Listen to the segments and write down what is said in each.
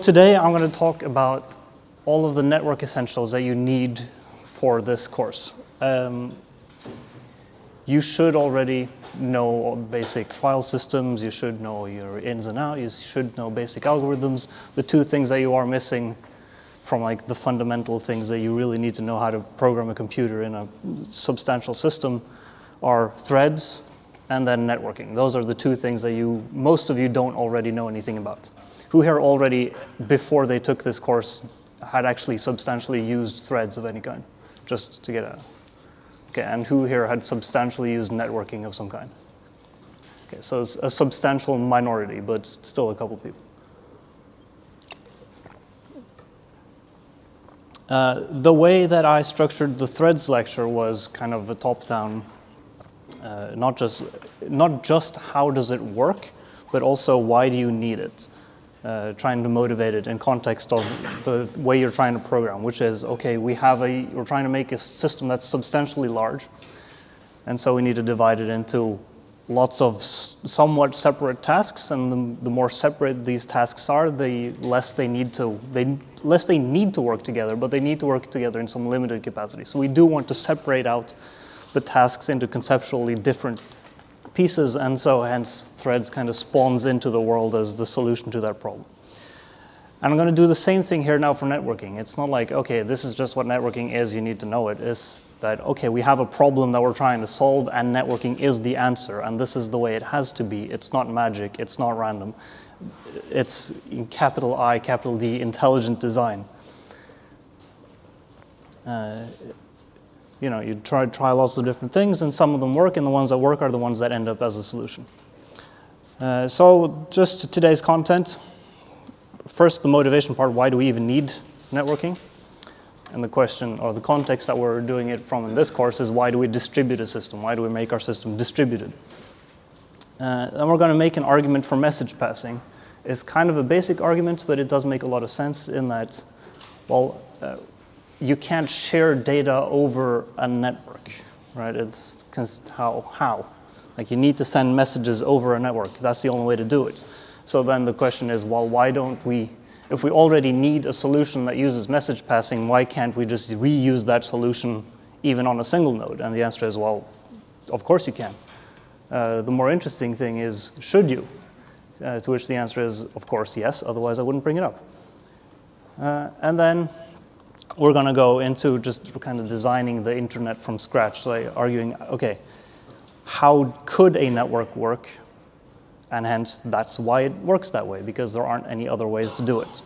today I'm going to talk about all of the network essentials that you need for this course. You should already know basic file systems, you should know your ins and outs, you should know basic algorithms. The two things that you are missing from like the fundamental things that you really need to know how to program a computer in a substantial system are threads and then networking. Those are the two things that most of you don't already know anything about. Who here already, before they took this course, had actually substantially used threads of any kind? Just to get a... Okay, and who here had substantially used networking of some kind? Okay, so it's a substantial minority, but still a couple people. The way that I structured the threads lecture was kind of a top-down, not just how does it work, but also why do you need it? Trying to motivate it in context of the way you're trying to program, which is, okay, we're trying to make a system that's substantially large, and so we need to divide it into lots of somewhat separate tasks, and the more separate these tasks are, the less they need to work together, but they need to work together in some limited capacity. So we do want to separate out the tasks into conceptually different pieces, and so hence threads kind of spawns into the world as the solution to that problem. And I'm going to do the same thing here now for networking. It's not like, okay, this is just what networking is, you need to know it. It's that, okay, we have a problem that we're trying to solve, and networking is the answer, and this is the way it has to be. It's not magic, it's not random. It's in capital I, capital D, intelligent design. You try lots of different things, and some of them work, and the ones that work are the ones that end up as a solution. So just today's content. First, the motivation part, why do we even need networking? And the question, or the context that we're doing it from in this course is, why do we distribute a system? Why do we make our system distributed? Then we're going to make an argument for message passing. It's kind of a basic argument, but it does make a lot of sense in that, well, you can't share data over a network, right? It's how? Like, you need to send messages over a network. That's the only way to do it. So then the question is, well, why don't we, if we already need a solution that uses message passing, why can't we just reuse that solution even on a single node? And the answer is, well, of course you can. The more interesting thing is, should you? To which the answer is, of course, yes, otherwise I wouldn't bring it up. And then we're going to go into just kind of designing the internet from scratch, so arguing, okay, how could a network work? And hence, that's why it works that way, because there aren't any other ways to do it.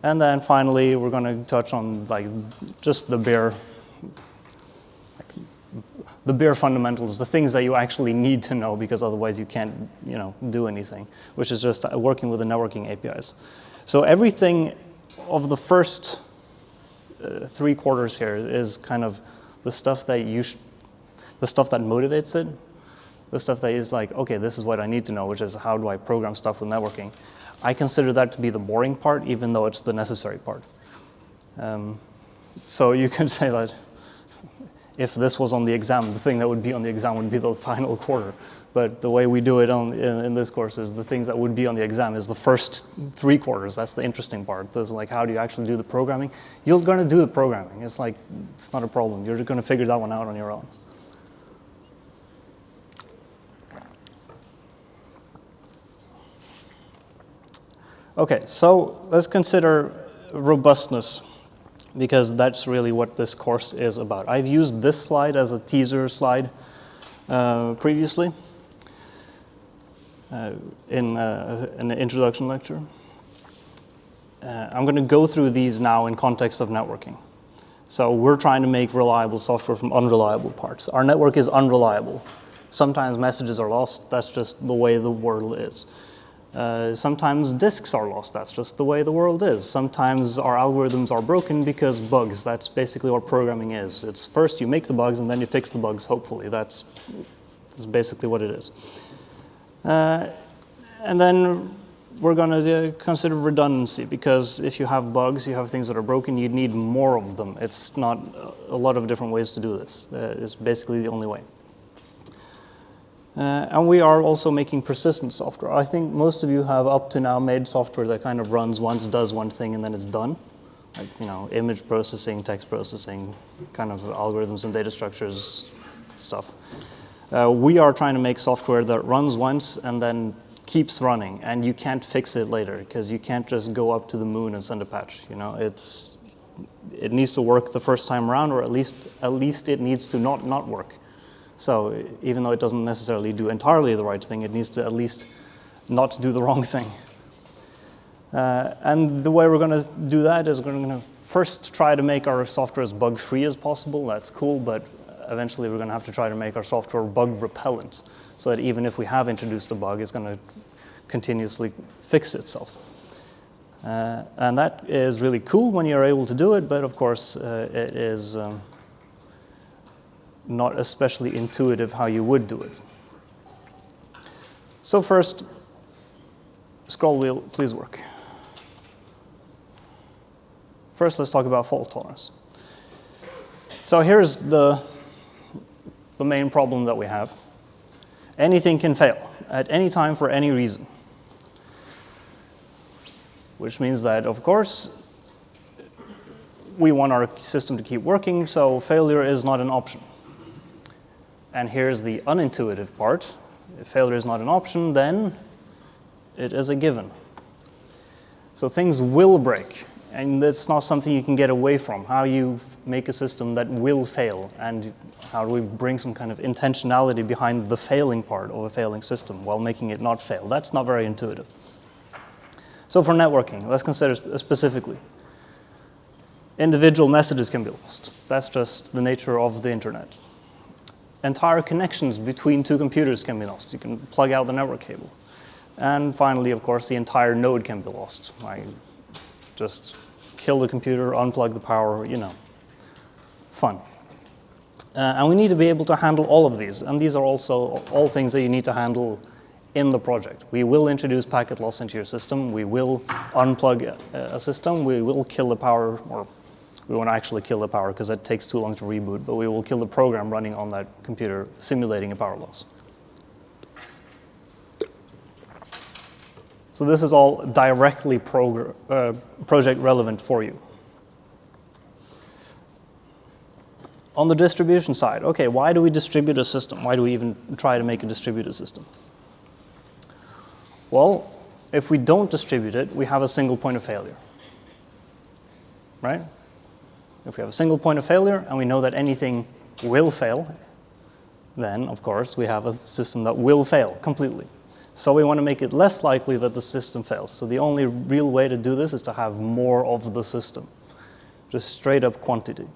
And then finally, we're going to touch on just the bare fundamentals, the things that you actually need to know, because otherwise you can't do anything, which is just working with the networking APIs. So everything of the first 3 quarters here is kind of the stuff that motivates it, the stuff that is like, okay, this is what I need to know, which is how do I program stuff with networking. I consider that to be the boring part, even though it's the necessary part. So you can say that if this was on the exam, the thing that would be on the exam would be the final quarter. But the way we do it in this course is the things that would be on the exam is the first 3 quarters. That's the interesting part. There's like, how do you actually do the programming? You're going to do the programming. It's like, it's not a problem. You're just going to figure that one out on your own. Okay, so let's consider robustness, because that's really what this course is about. I've used this slide as a teaser slide previously in an introduction lecture. I'm going to go through these now in context of networking. So we're trying to make reliable software from unreliable parts. Our network is unreliable. Sometimes messages are lost. That's just the way the world is. Sometimes disks are lost. That's just the way the world is. Sometimes our algorithms are broken because bugs. That's basically what programming is. It's first you make the bugs and then you fix the bugs, hopefully. That's basically what it is. And then we're going to consider redundancy, because if you have bugs, you have things that are broken, you need more of them. It's not a lot of different ways to do this. It's basically the only way. And we are also making persistent software. I think most of you have up to now made software that kind of runs once, does one thing, and then it's done. Like, image processing, text processing, kind of algorithms and data structures stuff. We are trying to make software that runs once and then keeps running, and you can't fix it later because you can't just go up to the moon and send a patch. It needs to work the first time around, or at least it needs to not work. So even though it doesn't necessarily do entirely the right thing, it needs to at least not do the wrong thing. And the way we're going to do that is we're going to first try to make our software as bug-free as possible. That's cool, but eventually we're going to have to try to make our software bug-repellent, so that even if we have introduced a bug, it's going to continuously fix itself. And that is really cool when you're able to do it, but of course it is not especially intuitive how you would do it. So first, scroll wheel, please work. First, let's talk about fault tolerance. So here's the main problem that we have. Anything can fail at any time for any reason. Which means that, of course, we want our system to keep working, so failure is not an option. And here's the unintuitive part. If failure is not an option, then it is a given. So things will break, and that's not something you can get away from. How you make a system that will fail, and how do we bring some kind of intentionality behind the failing part of a failing system while making it not fail? That's not very intuitive. So for networking, let's consider specifically. Individual messages can be lost. That's just the nature of the internet. Entire connections between two computers can be lost. You can plug out the network cable. And finally, of course, the entire node can be lost. Just kill the computer, unplug the power, fun. And we need to be able to handle all of these. And these are also all things that you need to handle in the project. We will introduce packet loss into your system. We will unplug a system. We will kill the power, or we won't actually kill the power because that takes too long to reboot, but we will kill the program running on that computer simulating a power loss. So this is all directly project relevant for you. On the distribution side, okay, why do we distribute a system? Why do we even try to make a distributed system? Well, if we don't distribute it, we have a single point of failure, right? If we have a single point of failure and we know that anything will fail, then, of course, we have a system that will fail completely. So we want to make it less likely that the system fails. So the only real way to do this is to have more of the system, just straight up quantity.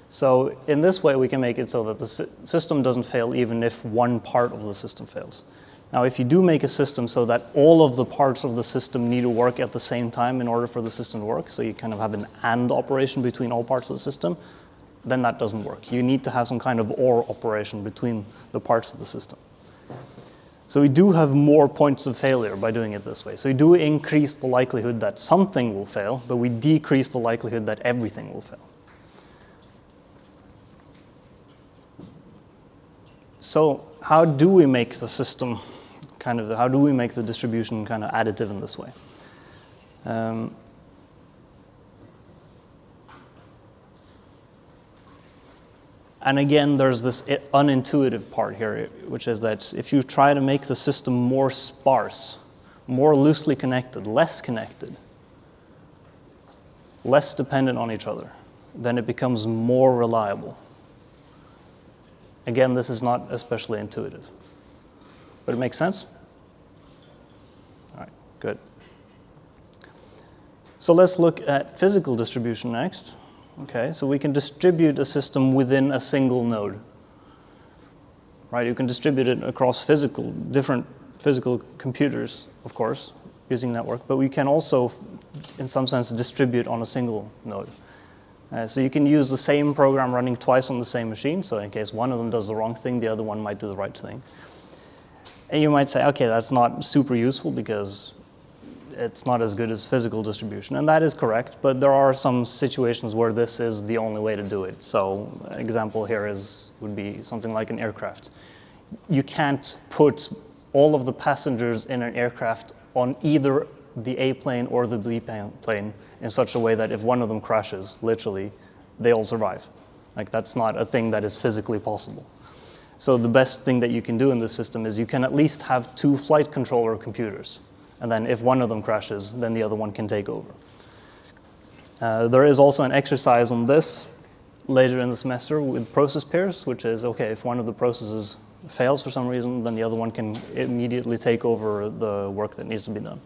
So in this way, we can make it so that the system doesn't fail even if one part of the system fails. Now, if you do make a system so that all of the parts of the system need to work at the same time in order for the system to work, so you kind of have an AND operation between all parts of the system, then that doesn't work. You need to have some kind of OR operation between the parts of the system. So we do have more points of failure by doing it this way. So we do increase the likelihood that something will fail, but we decrease the likelihood that everything will fail. So how do we make the system how do we make the distribution kind of additive in this way? And again, there's this unintuitive part here, which is that if you try to make the system more sparse, more loosely connected, less dependent on each other, then it becomes more reliable. Again, this is not especially intuitive, but it makes sense? All right, good. So let's look at physical distribution next. Okay, so we can distribute a system within a single node. Right, you can distribute it across different physical computers, of course, using network, but we can also, in some sense, distribute on a single node. So you can use the same program running twice on the same machine, so in case one of them does the wrong thing, the other one might do the right thing. And you might say, okay, that's not super useful because it's not as good as physical distribution, and that is correct, but there are some situations where this is the only way to do it. So an example here would be something like an aircraft. you can't put all of the passengers in an aircraft on either the A plane or the B plane in such a way that if one of them crashes, literally, they all survive. Like, that's not a thing that is physically possible. So the best thing that you can do in this system is you can at least have 2 flight controller computers. And then if one of them crashes, then the other one can take over. There is also an exercise on this later in the semester with process pairs, which is, okay, if one of the processes fails for some reason, then the other one can immediately take over the work that needs to be done.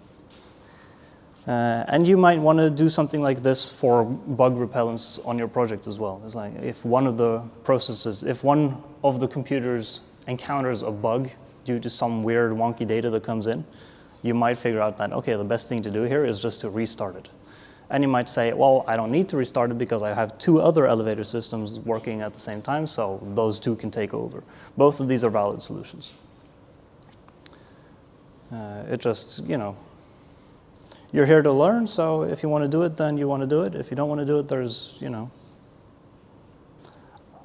And you might want to do something like this for bug repellents on your project as well. It's like if one of the processes, if one of the computers encounters a bug due to some weird wonky data that comes in, you might figure out that, okay, the best thing to do here is just to restart it. And you might say, well, I don't need to restart it because I have 2 other elevator systems working at the same time, so those 2 can take over. Both of these are valid solutions. It just, you're here to learn, so if you want to do it, then you want to do it. If you don't want to do it, there's,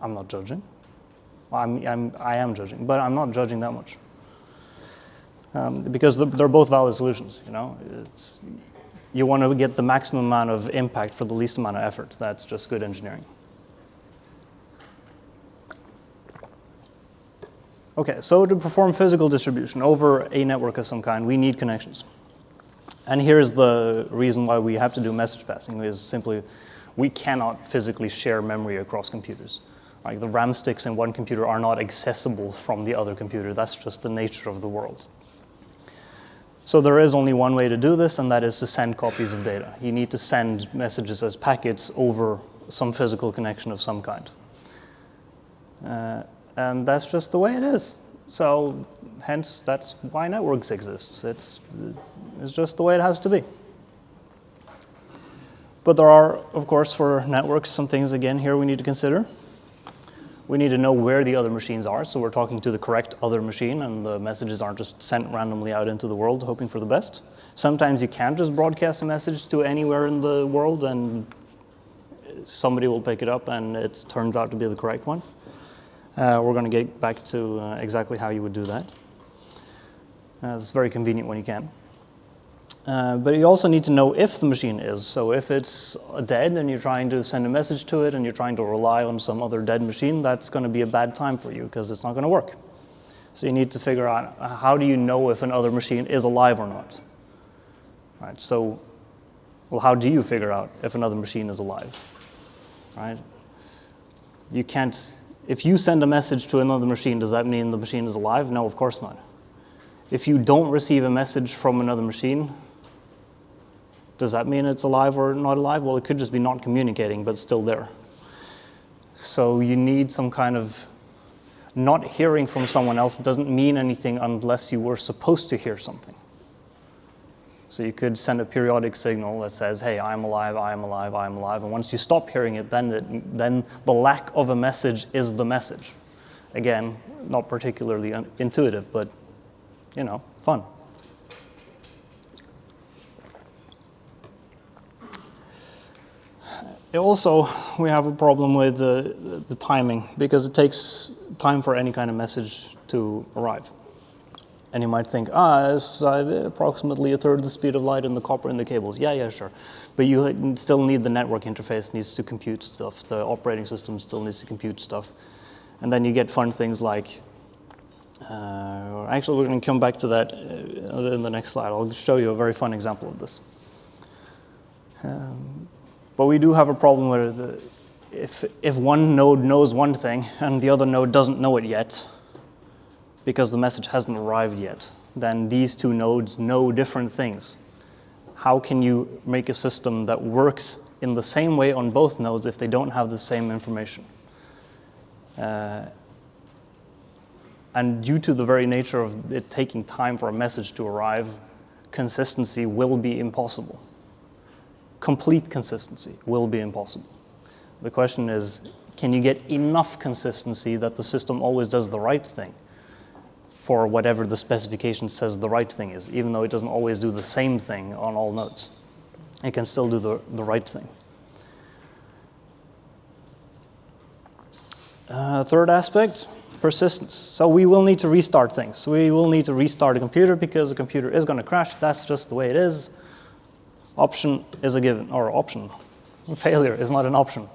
I'm not judging. I am judging, but I'm not judging that much. Because they're both valid solutions, you want to get the maximum amount of impact for the least amount of effort. That's just good engineering. Okay, so to perform physical distribution over a network of some kind, we need connections. And here's the reason why we have to do message passing, is simply we cannot physically share memory across computers. Like, the RAM sticks in one computer are not accessible from the other computer. That's just the nature of the world. So there is only one way to do this, and that is to send copies of data. You need to send messages as packets over some physical connection of some kind. And that's just the way it is. So hence, that's why networks exist. It's just the way it has to be. But there are, of course, for networks, some things, again, here we need to consider. We need to know where the other machines are, so we're talking to the correct other machine, and the messages aren't just sent randomly out into the world hoping for the best. Sometimes you can just broadcast a message to anywhere in the world, and somebody will pick it up, and it turns out to be the correct one. We're going to get back to exactly how you would do that. It's very convenient when you can. But you also need to know if the machine is. So if it's dead and you're trying to send a message to it and you're trying to rely on some other dead machine, that's going to be a bad time for you because it's not going to work. So you need to figure out, how do you know if another machine is alive or not? Right, so, well, how do you figure out if another machine is alive? Right? You can't, if you send a message to another machine, does that mean the machine is alive? No, of course not. If you don't receive a message from another machine, does that mean it's alive or not alive? Well, it could just be not communicating, but still there. So you need some kind of, not hearing from someone else doesn't mean anything unless you were supposed to hear something. So you could send a periodic signal that says, hey, I'm alive, I'm alive, I'm alive. And once you stop hearing it, then the lack of a message is the message. Again, not particularly intuitive, but, fun. Also, we have a problem with the timing, because it takes time for any kind of message to arrive. And you might think, it's approximately a third the speed of light in the copper in the cables. Yeah, sure. But you still need the network interface needs to compute stuff. The operating system still needs to compute stuff. And then you get fun things like, actually, we're going to come back to that in the next slide. I'll show you a very fun example of this. But we do have a problem where if one node knows one thing and the other node doesn't know it yet, because the message hasn't arrived yet, then these two nodes know different things. How can you make a system that works in the same way on both nodes if they don't have the same information? And due to the very nature of it taking time for a message to arrive, consistency will be impossible. Complete consistency will be impossible. The question is, can you get enough consistency that the system always does the right thing for whatever the specification says the right thing is, even though it doesn't always do the same thing on all nodes? It can still do the right thing. Third aspect, persistence. So we will need to restart things. We will need to restart a computer because the computer is going to crash. That's just the way it is. Option is a given, or option. Failure is not an option.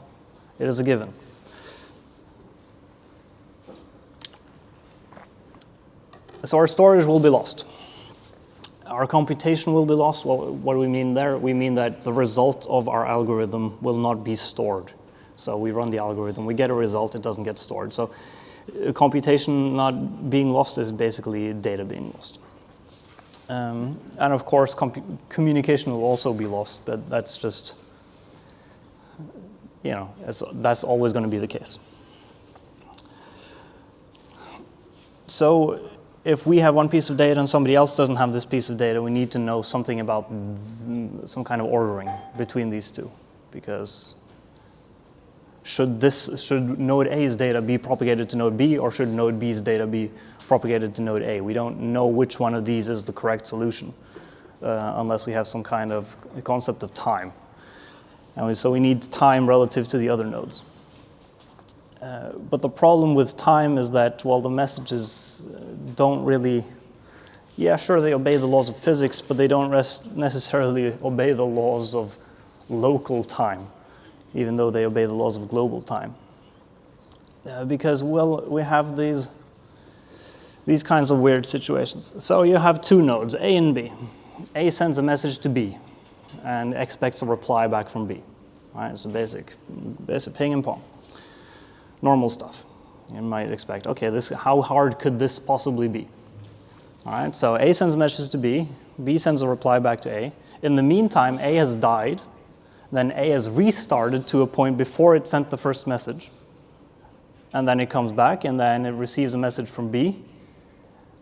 It is a given. So our storage will be lost. Our computation will be lost. Well, what do we mean there? We mean that the result of our algorithm will not be stored. So we run the algorithm, we get a result, it doesn't get stored. So computation not being lost is basically data being lost. And of course, communication will also be lost, but that's just, that's always going to be the case. So if we have one piece of data and somebody else doesn't have this piece of data, we need to know something about some kind of ordering between these two. Because should node A's data be propagated to node B, or should node B's data be propagated to node A? We don't know which one of these is the correct solution unless we have some kind of concept of time. And so we need time relative to the other nodes. But the problem with time is that, well, the messages don't really, yeah, sure, they obey the laws of physics, but they don't necessarily obey the laws of local time, even though they obey the laws of global time. Because, well, we have these kinds of weird situations. So you have two nodes, A and B. A sends a message to B and expects a reply back from B. All right, so basic ping and pong. Normal stuff. You might expect, okay, how hard could this possibly be? All right, so A sends a message to B, B sends a reply back to A. In the meantime, A has died, then A has restarted to a point before it sent the first message. And then it comes back, and then it receives a message from B.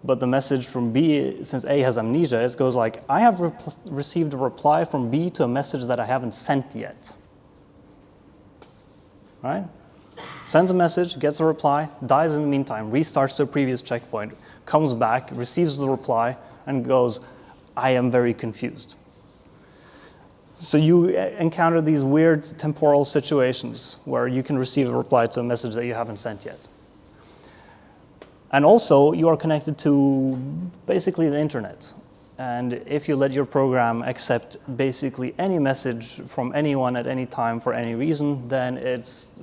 But the message from B, since A has amnesia, it goes like, I have received a reply from B to a message that I haven't sent yet. Right? Sends a message, gets a reply, dies in the meantime, restarts to a previous checkpoint, comes back, receives the reply, and goes, I am very confused. So you encounter these weird temporal situations where you can receive a reply to a message that you haven't sent yet. And also, you are connected to basically the internet. And if you let your program accept basically any message from anyone at any time for any reason, then it's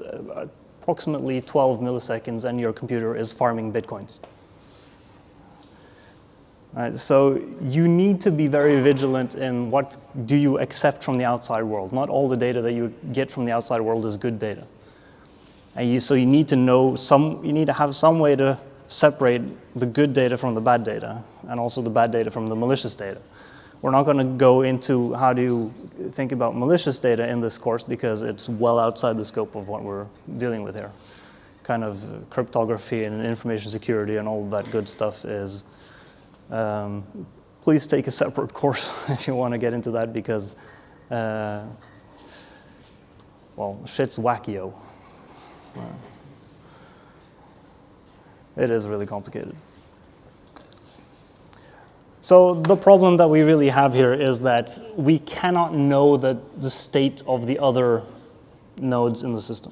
approximately 12 milliseconds and your computer is farming bitcoins. Right, so you need to be very vigilant in what do you accept from the outside world. Not all the data that you get from the outside world is good data. And so you need to know you need to have some way to separate the good data from the bad data, and also the bad data from the malicious data. We're not going to go into how do you think about malicious data in this course because it's well outside the scope of what we're dealing with here. Kind of cryptography and information security and all of that good stuff is, please take a separate course if you want to get into that because, well, shit's wacky-o. It is really complicated. So the problem that we really have here is that we cannot know the state of the other nodes in the system.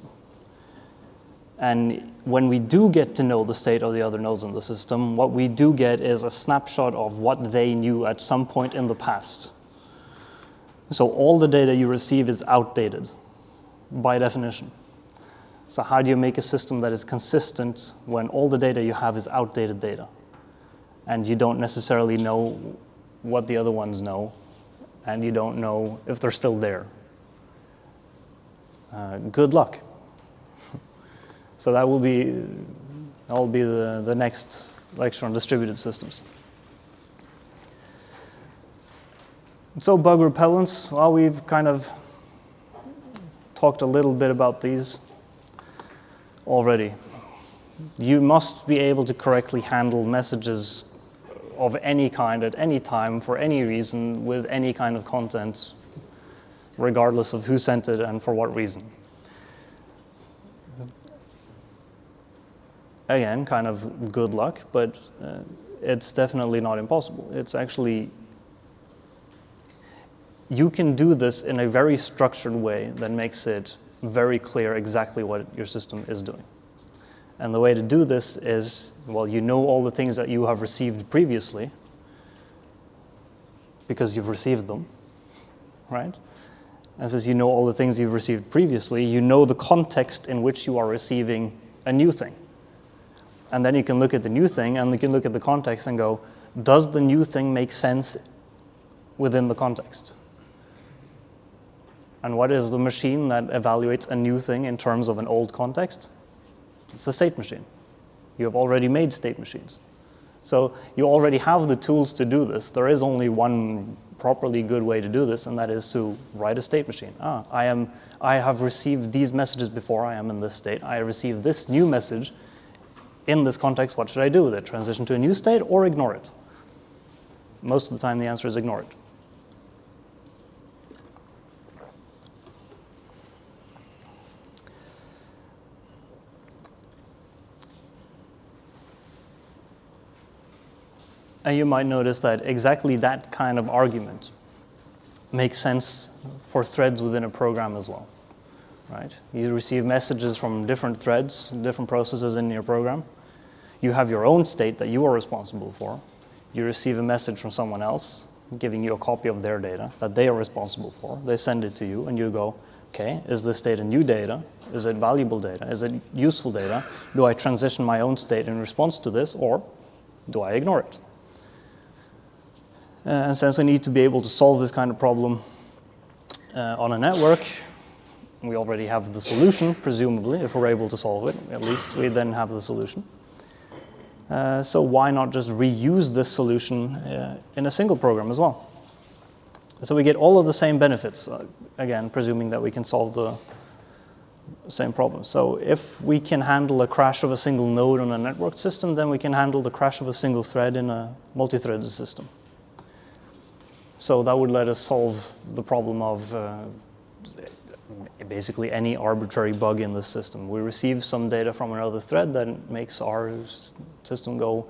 And when we do get to know the state of the other nodes in the system, what we do get is a snapshot of what they knew at some point in the past. So all the data you receive is outdated by definition. So how do you make a system that is consistent when all the data you have is outdated data? And you don't necessarily know what the other ones know, and you don't know if they're still there. Good luck. So that will be the next lecture on distributed systems. So bug repellents, well, we've kind of talked a little bit about these already. You must be able to correctly handle messages of any kind at any time for any reason with any kind of content, regardless of who sent it and for what reason. Again, kind of good luck, but it's definitely not impossible. It's actually, you can do this in a very structured way that makes it very clear exactly what your system is doing. And the way to do this is, well, you know all the things that you have received previously because you've received them, right? And since you know all the things you've received previously, you know the context in which you are receiving a new thing. And then you can look at the new thing and you can look at the context and go, does the new thing make sense within the context? And what is the machine that evaluates a new thing in terms of an old context? It's a state machine. You have already made state machines. So you already have the tools to do this. There is only one properly good way to do this, and that is to write a state machine. I have received these messages before. I am in this state. I received this new message in this context. What should I do with it? Transition to a new state or ignore it? Most of the time, the answer is ignore it. And you might notice that exactly that kind of argument makes sense for threads within a program as well, right? You receive messages from different threads, different processes in your program. You have your own state that you are responsible for. You receive a message from someone else giving you a copy of their data that they are responsible for. They send it to you, and you go, okay, is this data new data? Is it valuable data? Is it useful data? Do I transition my own state in response to this, or do I ignore it? And since we need to be able to solve this kind of problem on a network, we already have the solution, presumably, if we're able to solve it. At least we then have the solution. So why not just reuse this solution in a single program as well? So we get all of the same benefits, again, presuming that we can solve the same problem. So if we can handle a crash of a single node on a network system, then we can handle the crash of a single thread in a multi-threaded system. So that would let us solve the problem of basically any arbitrary bug in the system. We receive some data from another thread that makes our system go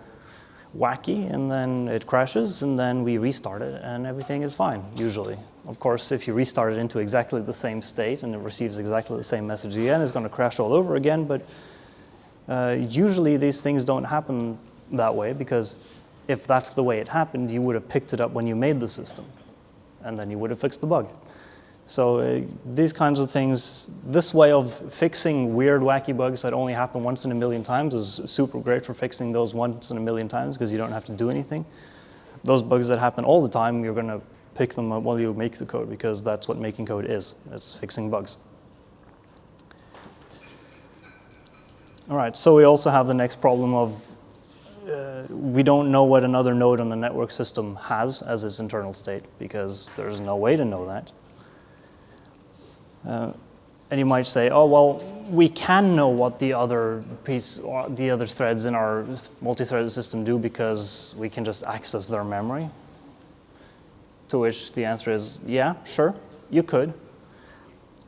wacky, and then it crashes, and then we restart it, and everything is fine, usually. Of course, if you restart it into exactly the same state and it receives exactly the same message again, it's going to crash all over again, but usually these things don't happen that way, because if that's the way it happened, you would have picked it up when you made the system, and then you would have fixed the bug. So these kinds of things, this way of fixing weird, wacky bugs that only happen once in a million times is super great for fixing those once in a million times, because you don't have to do anything. Those bugs that happen all the time, you're going to pick them up while you make the code, because that's what making code is. It's fixing bugs. All right, so we also have the next problem of we don't know what another node on the network system has as its internal state, because there's no way to know that. And you might say, oh, well, we can know what the other threads in our multi-threaded system do because we can just access their memory. To which the answer is, yeah, sure, you could.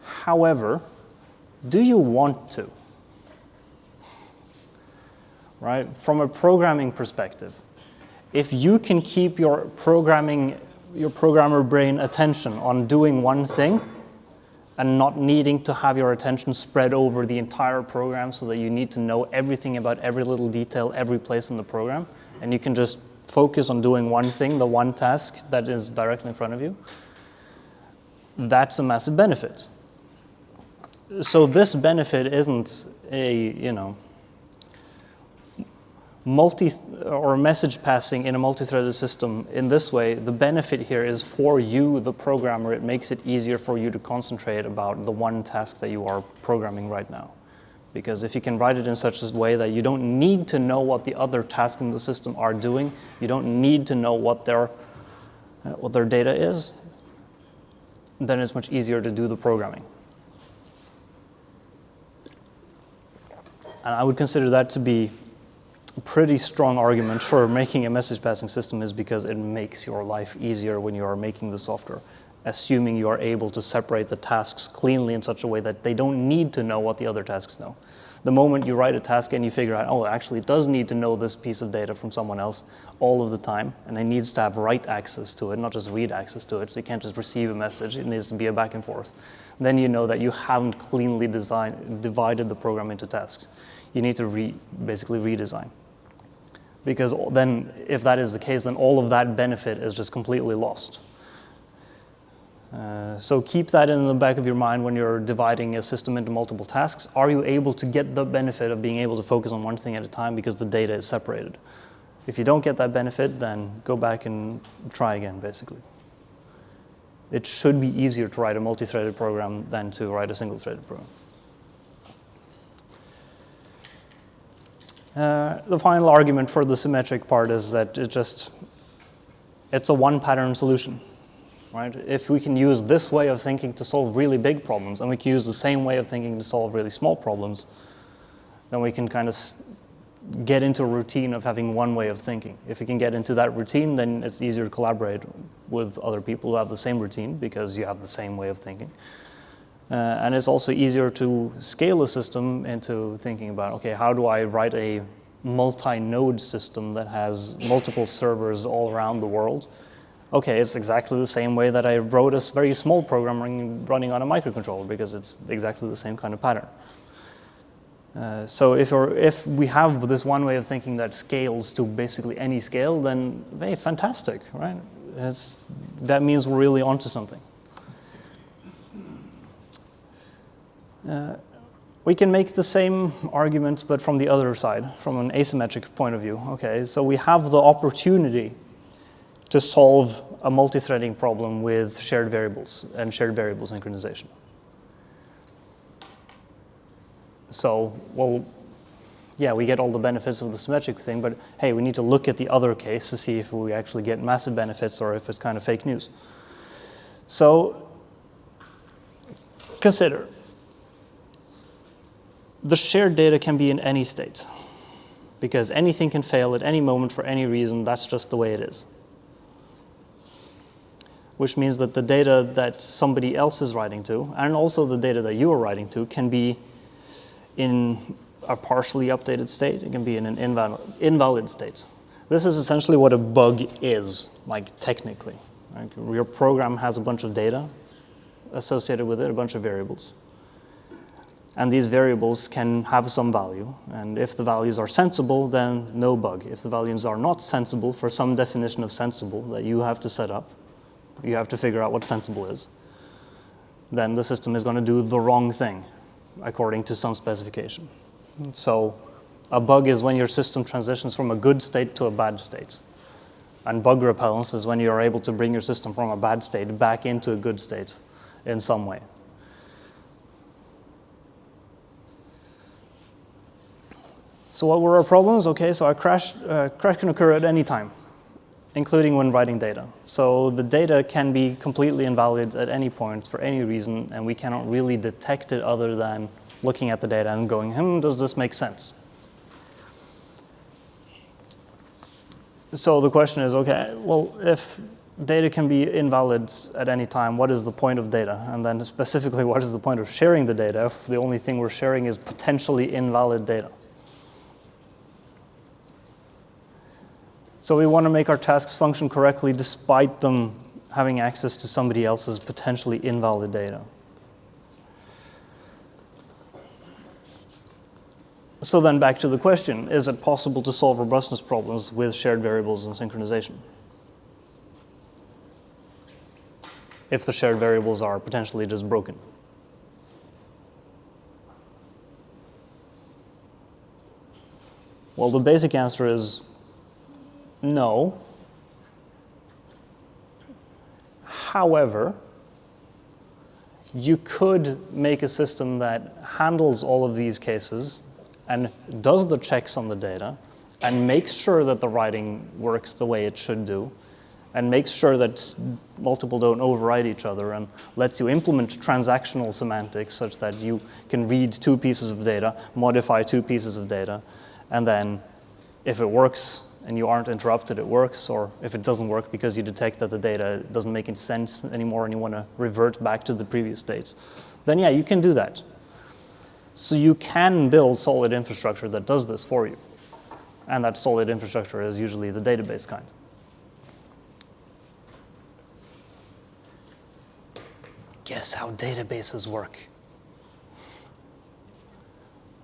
However, do you want to? Right? From a programming perspective, if you can keep your programmer brain attention on doing one thing and not needing to have your attention spread over the entire program so that you need to know everything about every little detail, every place in the program, and you can just focus on doing one thing, the one task that is directly in front of you, that's a massive benefit. So this benefit isn't a, message passing in a multi-threaded system in this way. The benefit here is for you, the programmer. It makes it easier for you to concentrate about the one task that you are programming right now. Because if you can write it in such a way that you don't need to know what the other tasks in the system are doing, you don't need to know what their data is, then it's much easier to do the programming. And I would consider that to be a pretty strong argument for making a message passing system, is because it makes your life easier when you are making the software, assuming you are able to separate the tasks cleanly in such a way that they don't need to know what the other tasks know. The moment you write a task and you figure out, oh, actually it does need to know this piece of data from someone else all of the time, and it needs to have write access to it, not just read access to it, so you can't just receive a message, it needs to be a back and forth. Then you know that you haven't cleanly divided the program into tasks. you need to basically redesign. Because then, if that is the case, then all of that benefit is just completely lost. So keep that in the back of your mind when you're dividing a system into multiple tasks. Are you able to get the benefit of being able to focus on one thing at a time because the data is separated? If you don't get that benefit, then go back and try again, basically. It should be easier to write a multi-threaded program than to write a single-threaded program. The final argument for the symmetric part is that it's a one-pattern solution. Right? If we can use this way of thinking to solve really big problems, and we can use the same way of thinking to solve really small problems, then we can kind of get into a routine of having one way of thinking. If you can get into that routine, then it's easier to collaborate with other people who have the same routine because you have the same way of thinking. And it's also easier to scale a system into thinking about, okay, how do I write a multi-node system that has multiple servers all around the world? Okay, it's exactly the same way that I wrote a very small program running on a microcontroller because it's exactly the same kind of pattern. So if we have this one way of thinking that scales to basically any scale, then hey, fantastic, right? That means we're really onto something. We can make the same argument, but from the other side, from an asymmetric point of view. Okay, so we have the opportunity to solve a multi-threading problem with shared variables and shared variable synchronization. So, well, yeah, we get all the benefits of the symmetric thing, but hey, we need to look at the other case to see if we actually get massive benefits or if it's kind of fake news. So, consider, the shared data can be in any state, because anything can fail at any moment for any reason. That's just the way it is. Which means that the data that somebody else is writing to, and also the data that you are writing to, can be in a partially updated state. It can be in an invalid state. This is essentially what a bug is, like technically. Right? Your program has a bunch of data associated with it, a bunch of variables. And these variables can have some value. And if the values are sensible, then no bug. If the values are not sensible, for some definition of sensible that you have to set up, you have to figure out what sensible is, then the system is going to do the wrong thing according to some specification. So a bug is when your system transitions from a good state to a bad state. And bug repellence is when you're able to bring your system from a bad state back into a good state in some way. So what were our problems? Okay, so a crash can occur at any time, including when writing data. So the data can be completely invalid at any point for any reason, and we cannot really detect it other than looking at the data and going, does this make sense? So the question is, okay, well, if data can be invalid at any time, what is the point of data? And then specifically, what is the point of sharing the data if the only thing we're sharing is potentially invalid data? So we want to make our tasks function correctly despite them having access to somebody else's potentially invalid data. So then back to the question, is it possible to solve robustness problems with shared variables and synchronization? If the shared variables are potentially just broken. Well, the basic answer is no. However, you could make a system that handles all of these cases and does the checks on the data and makes sure that the writing works the way it should do and makes sure that multiple don't override each other and lets you implement transactional semantics such that you can read two pieces of data, modify two pieces of data, and then if it works and you aren't interrupted, it works, or if it doesn't work because you detect that the data doesn't make any sense anymore and you want to revert back to the previous states, then yeah, you can do that. So you can build solid infrastructure that does this for you. And that solid infrastructure is usually the database kind. Guess how databases work?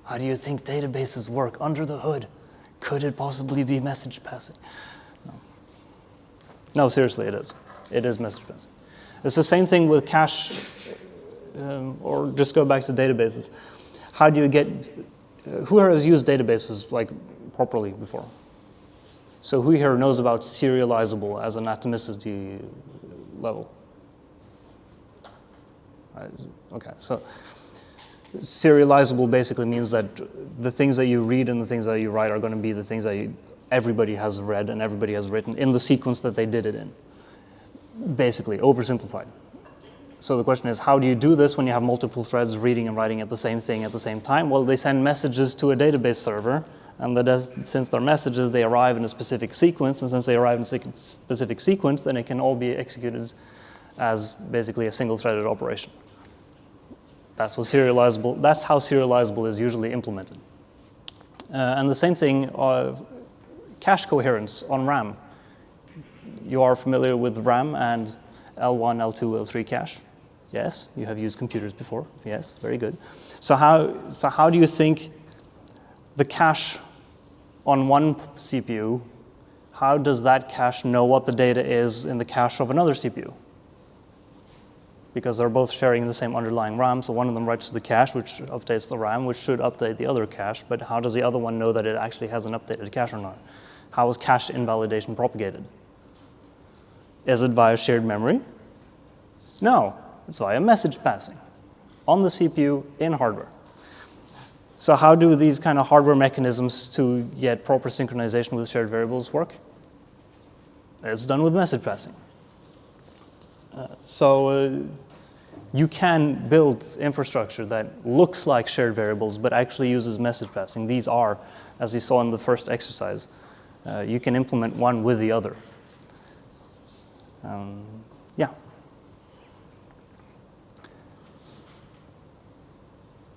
How do you think databases work under the hood? Could it possibly be message passing? No, seriously, it is. It is message passing. It's the same thing with cache, or just go back to databases. How do you get, who here has used databases like properly before? So who here knows about serializable as an atomicity level? Okay, so serializable basically means that the things that you read and the things that you write are going to be the things that everybody has read and everybody has written in the sequence that they did it in. Basically, oversimplified. So the question is, how do you do this when you have multiple threads reading and writing at the same thing at the same time? Well, they send messages to a database server, and since they're messages, they arrive in a specific sequence, and since they arrive in a specific sequence, then it can all be executed as basically a single-threaded operation. That's how serializable is usually implemented. And the same thing of cache coherence on RAM. You are familiar with RAM and L1, L2, L3 cache? Yes, you have used computers before. Yes, very good. So how do you think the cache on one CPU, how does that cache know what the data is in the cache of another CPU? Because they're both sharing the same underlying RAM, so one of them writes to the cache, which updates the RAM, which should update the other cache, but how does the other one know that it actually has an updated cache or not? How is cache invalidation propagated? Is it via shared memory? No, it's via message passing on the CPU in hardware. So how do these kind of hardware mechanisms to get proper synchronization with shared variables work? It's done with message passing. You can build infrastructure that looks like shared variables but actually uses message passing. These are, as you saw in the first exercise, you can implement one with the other. Yeah.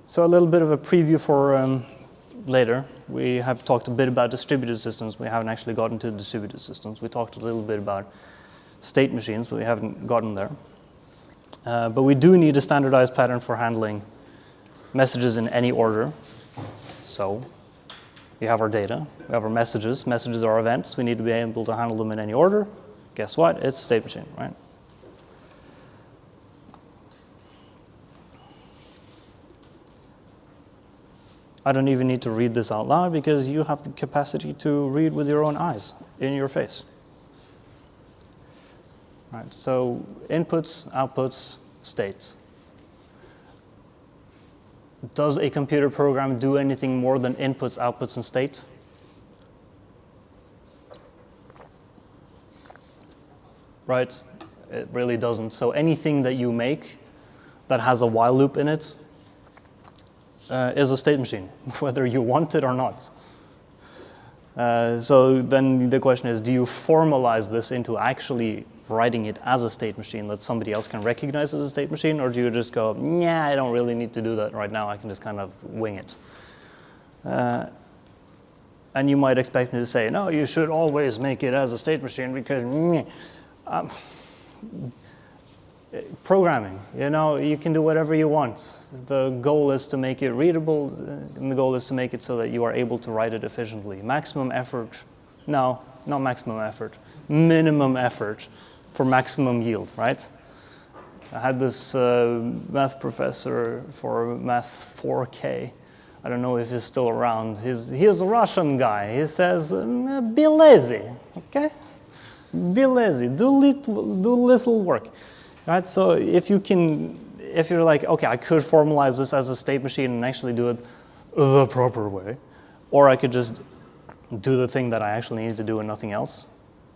So a little bit of a preview for later. We have talked a bit about distributed systems. We haven't actually gotten to distributed systems. We talked a little bit about state machines, but we haven't gotten there. But we do need a standardized pattern for handling messages in any order. So we have our data, we have our messages. Messages are events. We need to be able to handle them in any order. Guess what? It's a state machine, right? I don't even need to read this out loud because you have the capacity to read with your own eyes in your face. Right, so inputs, outputs, states. Does a computer program do anything more than inputs, outputs, and states? Right, it really doesn't. So anything that you make that has a while loop in it is a state machine, whether you want it or not. So then the question is, do you formalize this into actually writing it as a state machine that somebody else can recognize as a state machine, or do you just go, yeah, I don't really need to do that right now, I can just kind of wing it? And you might expect me to say, no, you should always make it as a state machine because programming, you can do whatever you want. The goal is to make it readable, and the goal is to make it so that you are able to write it efficiently. Maximum effort, no, not maximum effort, minimum effort for maximum yield, right? I had this math professor for Math 4K. I don't know if he's still around. He's a Russian guy. He says, be lazy, okay? Be lazy, do little work. Right, so if you're like, okay, I could formalize this as a state machine and actually do it the proper way, or I could just do the thing that I actually need to do and nothing else,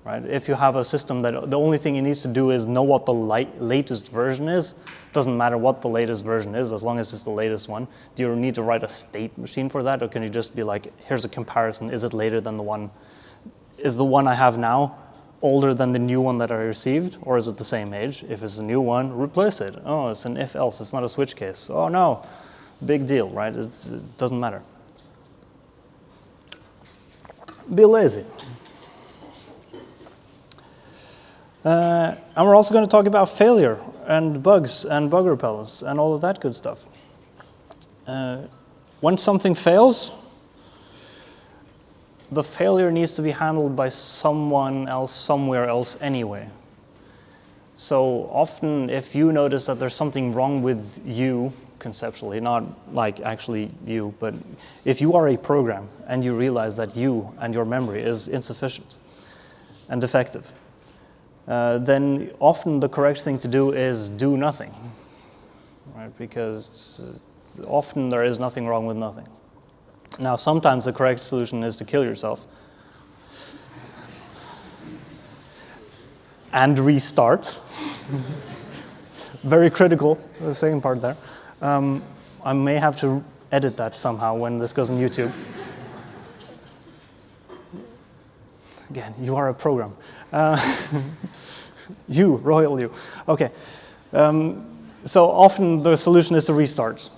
right? If you have a system that the only thing it needs to do is know what the latest version is, doesn't matter what the latest version is, as long as it's the latest one. Do you need to write a state machine for that, or can you just be like, here's a comparison, is it later than is the one I have now older than the new one that I received, or is it the same age? If it's a new one, replace it. Oh, it's an if-else, it's not a switch case. Oh no, big deal, right? It doesn't matter. Be lazy. And we're also going to talk about failure and bugs and bug repellents and all of that good stuff. when something fails, the failure needs to be handled by someone else, somewhere else anyway. So often, if you notice that there's something wrong with you, conceptually, not like actually you, but if you are a program and you realize that you and your memory is insufficient and defective, then often the correct thing to do is do nothing, right? Because often there is nothing wrong with nothing. Now, sometimes the correct solution is to kill yourself and restart. Very critical, the second part there. I may have to edit that somehow when this goes on YouTube. Again, you are a program. You, royal you. Okay. So often the solution is to restart.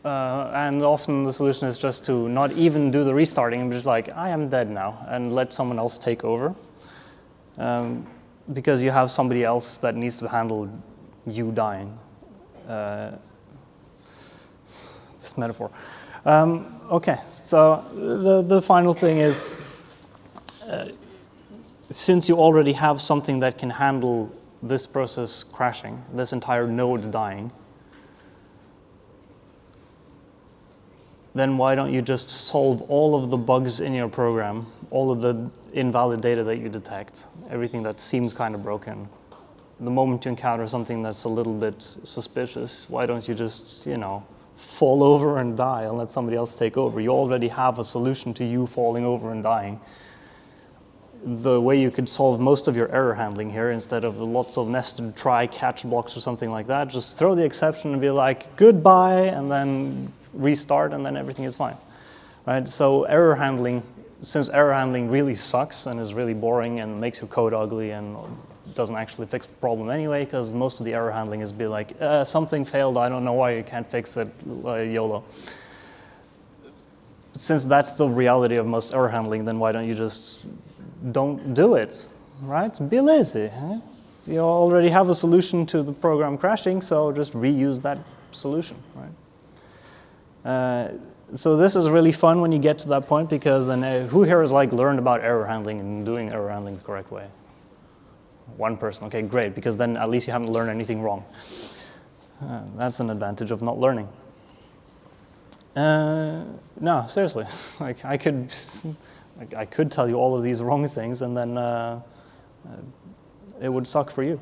And often the solution is just to not even do the restarting and just like, I am dead now, and let someone else take over. Because you have somebody else that needs to handle you dying. This metaphor. Okay, so the final thing is, since you already have something that can handle this process crashing, this entire node dying, then why don't you just solve all of the bugs in your program, all of the invalid data that you detect, everything that seems kind of broken. The moment you encounter something that's a little bit suspicious, why don't you just, fall over and die and let somebody else take over? You already have a solution to you falling over and dying. The way you could solve most of your error handling here, instead of lots of nested try catch blocks or something like that, just throw the exception and be like, goodbye, and then restart, and then everything is fine, right? So error handling, since error handling really sucks and is really boring and makes your code ugly and doesn't actually fix the problem anyway, because most of the error handling is be like, something failed, I don't know why you can't fix it, YOLO. Since that's the reality of most error handling, then why don't you just don't do it, right? Be lazy. Huh? You already have a solution to the program crashing, so just reuse that solution, right? So this is really fun when you get to that point, because then who here has learned about error handling and doing error handling the correct way? One person, okay, great, because then at least you haven't learned anything wrong. That's an advantage of not learning. No, seriously, I could tell you all of these wrong things, and then it would suck for you.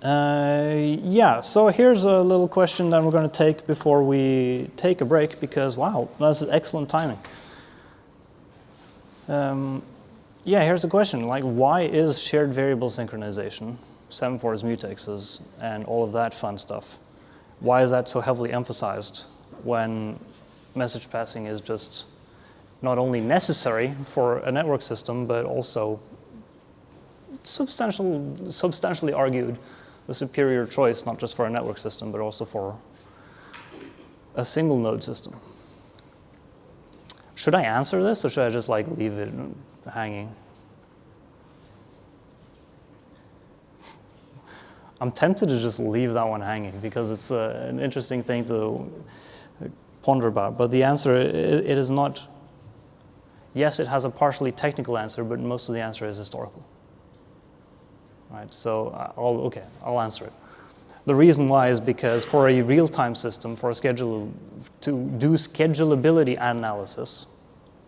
Yeah, so here's a little question that we're going to take before we take a break, because wow, that's excellent timing. Yeah, here's the question, why is shared variable synchronization, semaphores, mutexes, and all of that fun stuff, why is that so heavily emphasized when message passing is just not only necessary for a network system, but also substantially argued the superior choice, not just for a network system, but also for a single node system? Should I answer this, or should I just leave it hanging? I'm tempted to just leave that one hanging, because it's an interesting thing to ponder about. But the answer, it is not, yes, it has a partially technical answer, but most of the answer is historical. Right, so I'll answer it. The reason why is because for a real-time system, to do schedulability analysis,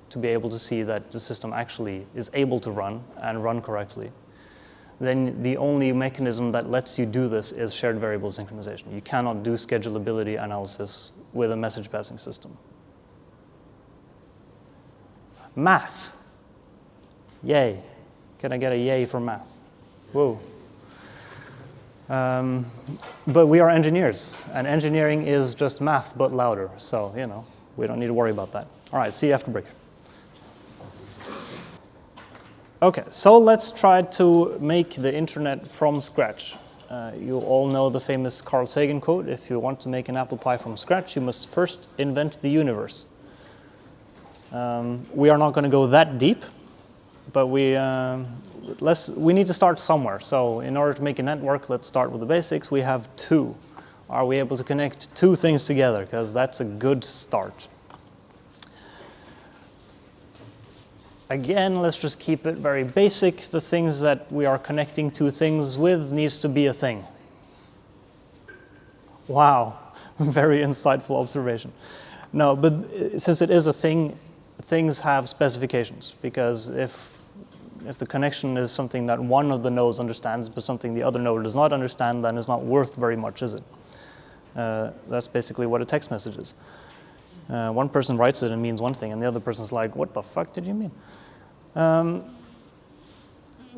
to be able to see that the system actually is able to run and run correctly, then the only mechanism that lets you do this is shared variable synchronization. You cannot do schedulability analysis with a message passing system. Math. Yay. Can I get a yay for math? Whoa. But we are engineers, and engineering is just math but louder, so we don't need to worry about that. All right, see you after break. Okay, so let's try to make the internet from scratch. You all know the famous Carl Sagan quote, if you want to make an apple pie from scratch, you must first invent the universe. We are not going to go that deep, but we need to start somewhere. So in order to make a network, let's start with the basics. We have two Are we able to connect two things together? Because that's a good start. Again, let's just keep it very basic. The things that we are connecting two things with needs to be a thing. Wow, very insightful observation. No, but since it is a thing, things have specifications, because if the connection is something that one of the nodes understands but something the other node does not understand, then it's not worth very much, is it? That's basically what a text message is. One person writes it and means one thing, and the other person's like, what the fuck did you mean?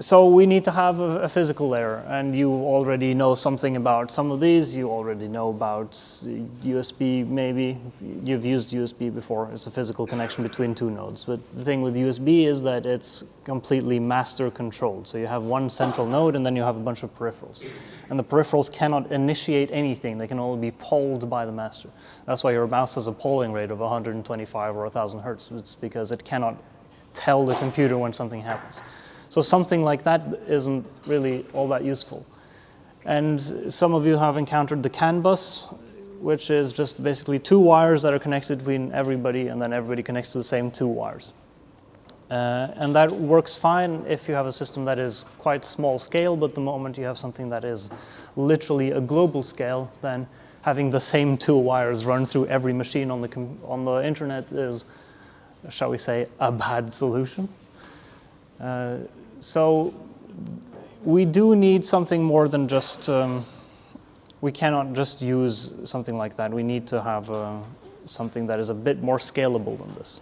So we need to have a physical layer, and you already know something about some of these. You already know about USB, maybe. You've used USB before. It's a physical connection between two nodes. But the thing with USB is that it's completely master controlled. So you have one central node, and then you have a bunch of peripherals. And the peripherals cannot initiate anything. They can only be polled by the master. That's why your mouse has a polling rate of 125 or 1,000 hertz. It's because it cannot tell the computer when something happens. So something like that isn't really all that useful. And some of you have encountered the CAN bus, which is just basically two wires that are connected between everybody, and then everybody connects to the same two wires. And that works fine if you have a system that is quite small scale, but the moment you have something that is literally a global scale, then having the same two wires run through every machine on the internet is, shall we say, a bad solution. So we do need something more than just, we cannot just use something like that. We need to have something that is a bit more scalable than this.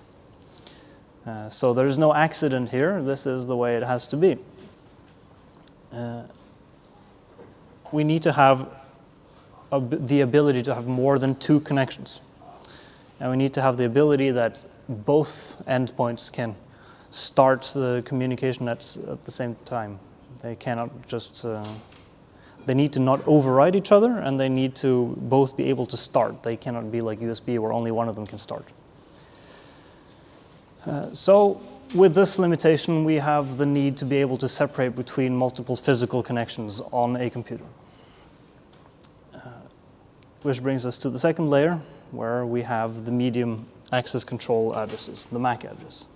So there's no accident here. This is the way it has to be. We need to have the ability to have more than two connections. And we need to have the ability that both endpoints can start the communication at the same time. They cannot just, they need to not override each other, and they need to both be able to start. They cannot be like USB where only one of them can start. So with this limitation, we have the need to be able to separate between multiple physical connections on a computer. Which brings us to the second layer, where we have the medium access control addresses, the MAC address.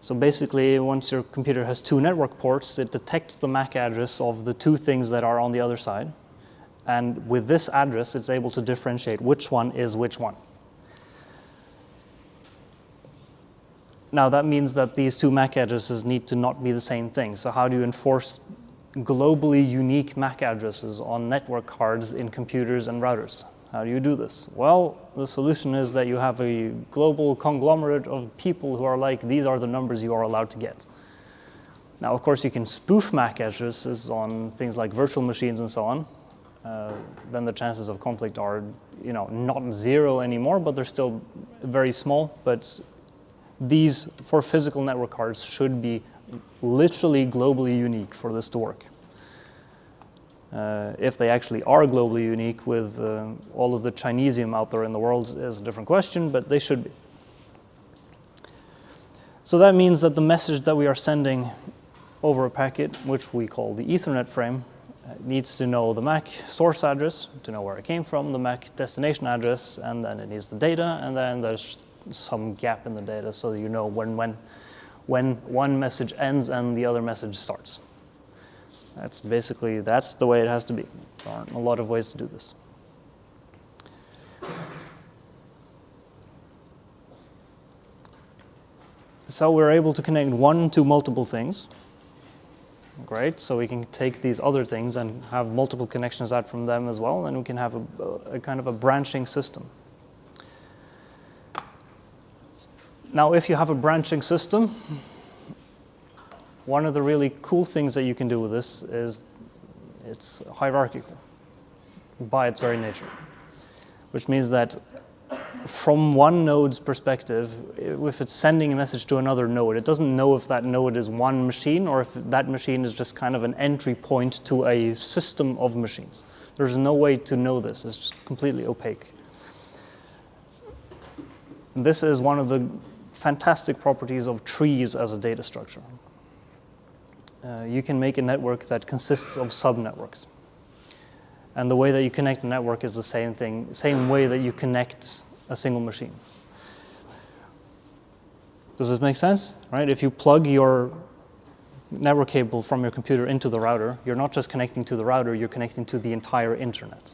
So basically, once your computer has two network ports, it detects the MAC address of the two things that are on the other side. And with this address, it's able to differentiate which one is which one. Now, that means that these two MAC addresses need to not be the same thing. So how do you enforce globally unique MAC addresses on network cards in computers and routers? How do you do this? Well, the solution is that you have a global conglomerate of people who are like, these are the numbers you are allowed to get. Now, of course, you can spoof MAC addresses on things like virtual machines and so on. Then the chances of conflict are, not zero anymore, but they're still very small. But these, for physical network cards, should be literally globally unique for this to work. If they actually are globally unique with all of the Chinesium out there in the world is a different question, but they should be. So that means that the message that we are sending over a packet, which we call the Ethernet frame, needs to know the MAC source address, to know where it came from, the MAC destination address, and then it needs the data, and then there's some gap in the data so you know when one message ends and the other message starts. That's the way it has to be. There aren't a lot of ways to do this. So we're able to connect one to multiple things. Great, so we can take these other things and have multiple connections out from them as well, and we can have a kind of a branching system. Now, if you have a branching system, one of the really cool things that you can do with this is it's hierarchical by its very nature, which means that from one node's perspective, if it's sending a message to another node, it doesn't know if that node is one machine or if that machine is just kind of an entry point to a system of machines. There's no way to know this. It's just completely opaque. This is one of the fantastic properties of trees as a data structure. You can make a network that consists of subnetworks. And the way that you connect a network is the same thing, same way that you connect a single machine. Does this make sense? Right? If you plug your network cable from your computer into the router, you're not just connecting to the router, you're connecting to the entire internet,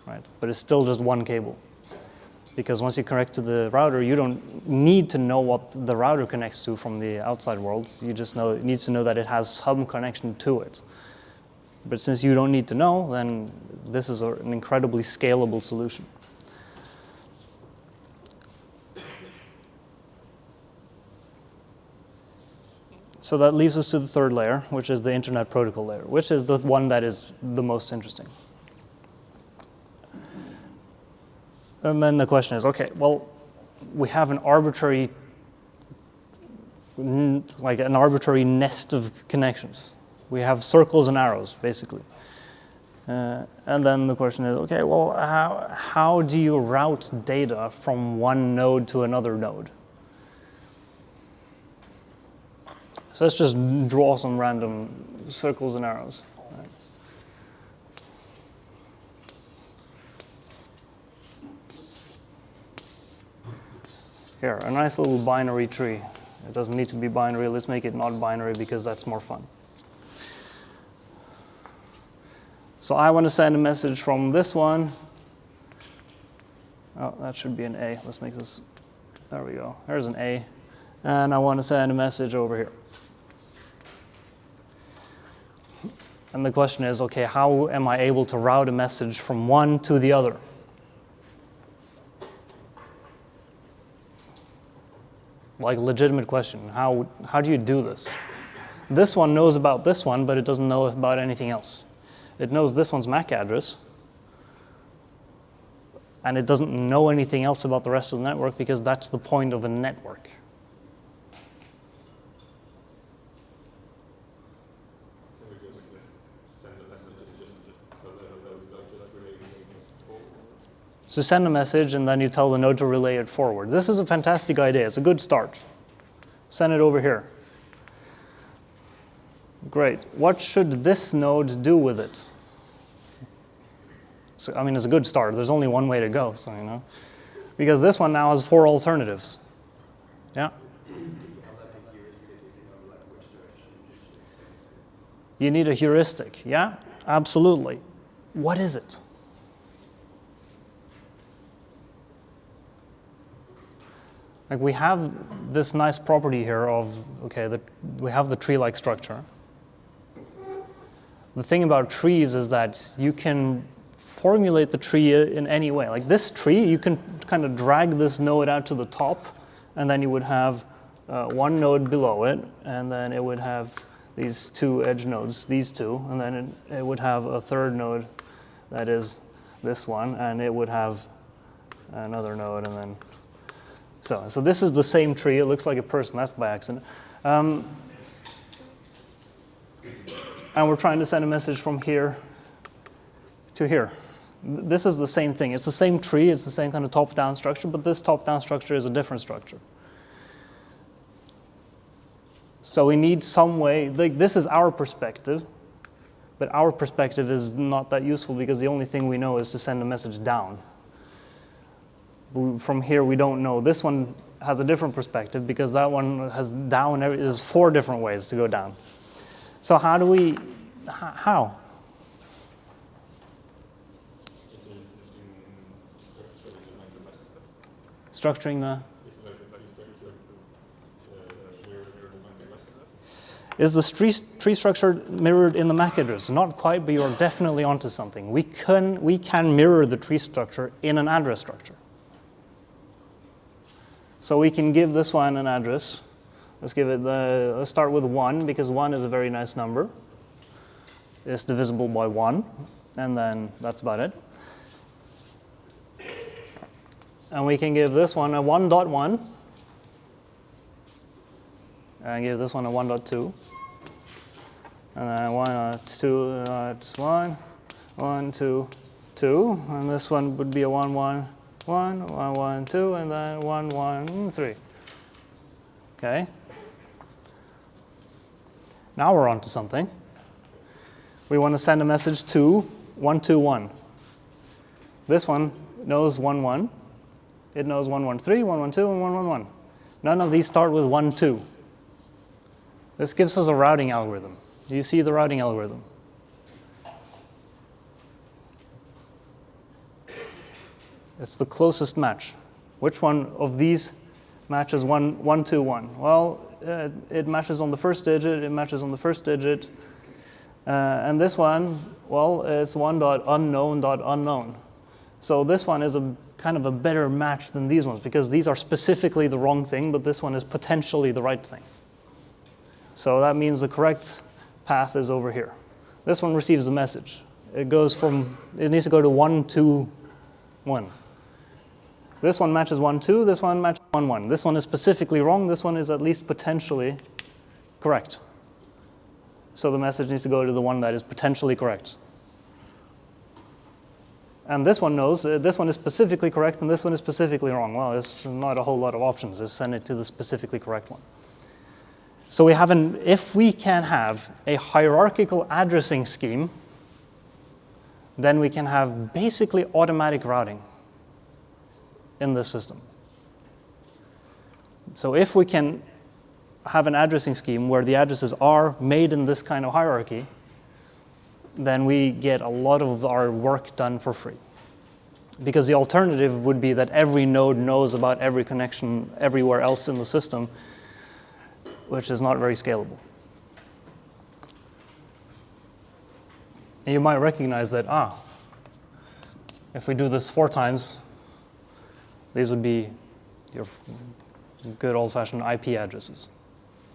right? But it's still just one cable. Because once you connect to the router, you don't need to know what the router connects to from the outside world. You just know it needs to know that it has some connection to it. But since you don't need to know, then this is an incredibly scalable solution. So that leaves us to the third layer, which is the Internet Protocol layer, which is the one that is the most interesting. And then the question is, okay, well, we have an arbitrary nest of connections. We have circles and arrows, basically. And then the question is, okay, well, how do you route data from one node to another node? So let's just draw some random circles and arrows. Here, a nice little binary tree. It doesn't need to be binary. Let's make it not binary because that's more fun. So I want to send a message from this one. Oh, that should be an A. Let's make this, there we go. There's an A. And I want to send a message over here. And the question is, okay, how am I able to route a message from one to the other? Like a legitimate question. How do you do this? This one knows about this one, but it doesn't know about anything else. It knows this one's MAC address, and it doesn't know anything else about the rest of the network because that's the point of a network. So send a message, and then you tell the node to relay it forward. This is a fantastic idea. It's a good start. Send it over here. Great. What should this node do with it? So, I mean, it's a good start. There's only one way to go, so you know. Because this one now has 4 alternatives. Yeah? You need a heuristic. Yeah? Absolutely. What is it? Like we have this nice property here of, okay, we have the tree-like structure. The thing about trees is that you can formulate the tree in any way. Like this tree, you can kind of drag this node out to the top, and then you would have one node below it, and then it would have these 2 edge nodes, these 2, and then it would have a third node that is this one, and it would have another node, and then so this is the same tree. It looks like a person. That's by accident. And we're trying to send a message from here to here. This is the same thing. It's the same tree. It's the same kind of top-down structure, but this top-down structure is a different structure. So we need some way. Like this is our perspective, but our perspective is not that useful because the only thing we know is to send a message down. From here, we don't know. This one has a different perspective because that one has down. There's 4 different ways to go down. So how do we? How? Structuring the. Is the tree structure mirrored in the MAC address? Not quite, but you're definitely onto something. We can mirror the tree structure in an address structure. So we can give this one an address. Let's give it let's start with 1 because 1 is a very nice number. It's divisible by 1, and then that's about it. And we can give this one a 1.1, and give this one a 1.2, and then 1.2.1, 1, 2, 2, and this one would be a 1, 1. 1, 1, 1, 2, and then 1, 1, 3. Okay. Now we're on to something. We want to send a message to 1, 2, 1. This one knows 1, 1. It knows 113, 112, and 111. None of these start with 1, 2. This gives us a routing algorithm. Do you see the routing algorithm? It's the closest match. Which one of these matches 1, 1, 2, 1? Well, it matches on the first digit, it matches on the first digit. And this one, well, it's 1.unknown.unknown. So this one is a kind of a better match than these ones because these are specifically the wrong thing, but this one is potentially the right thing. So that means the correct path is over here. This one receives a message. It needs to go to 1, 2, 1. This one matches 1, 2, this one matches 1, 1. This one is specifically wrong, this one is at least potentially correct. So the message needs to go to the one that is potentially correct. And this one knows this one is specifically correct and this one is specifically wrong. Well, there's not a whole lot of options. Just send it to the specifically correct one. So if we can have a hierarchical addressing scheme, then we can have basically automatic routing in this system. So if we can have an addressing scheme where the addresses are made in this kind of hierarchy, then we get a lot of our work done for free. Because the alternative would be that every node knows about every connection everywhere else in the system, which is not very scalable. And you might recognize that, if we do this 4 times, these would be your good old-fashioned IP addresses.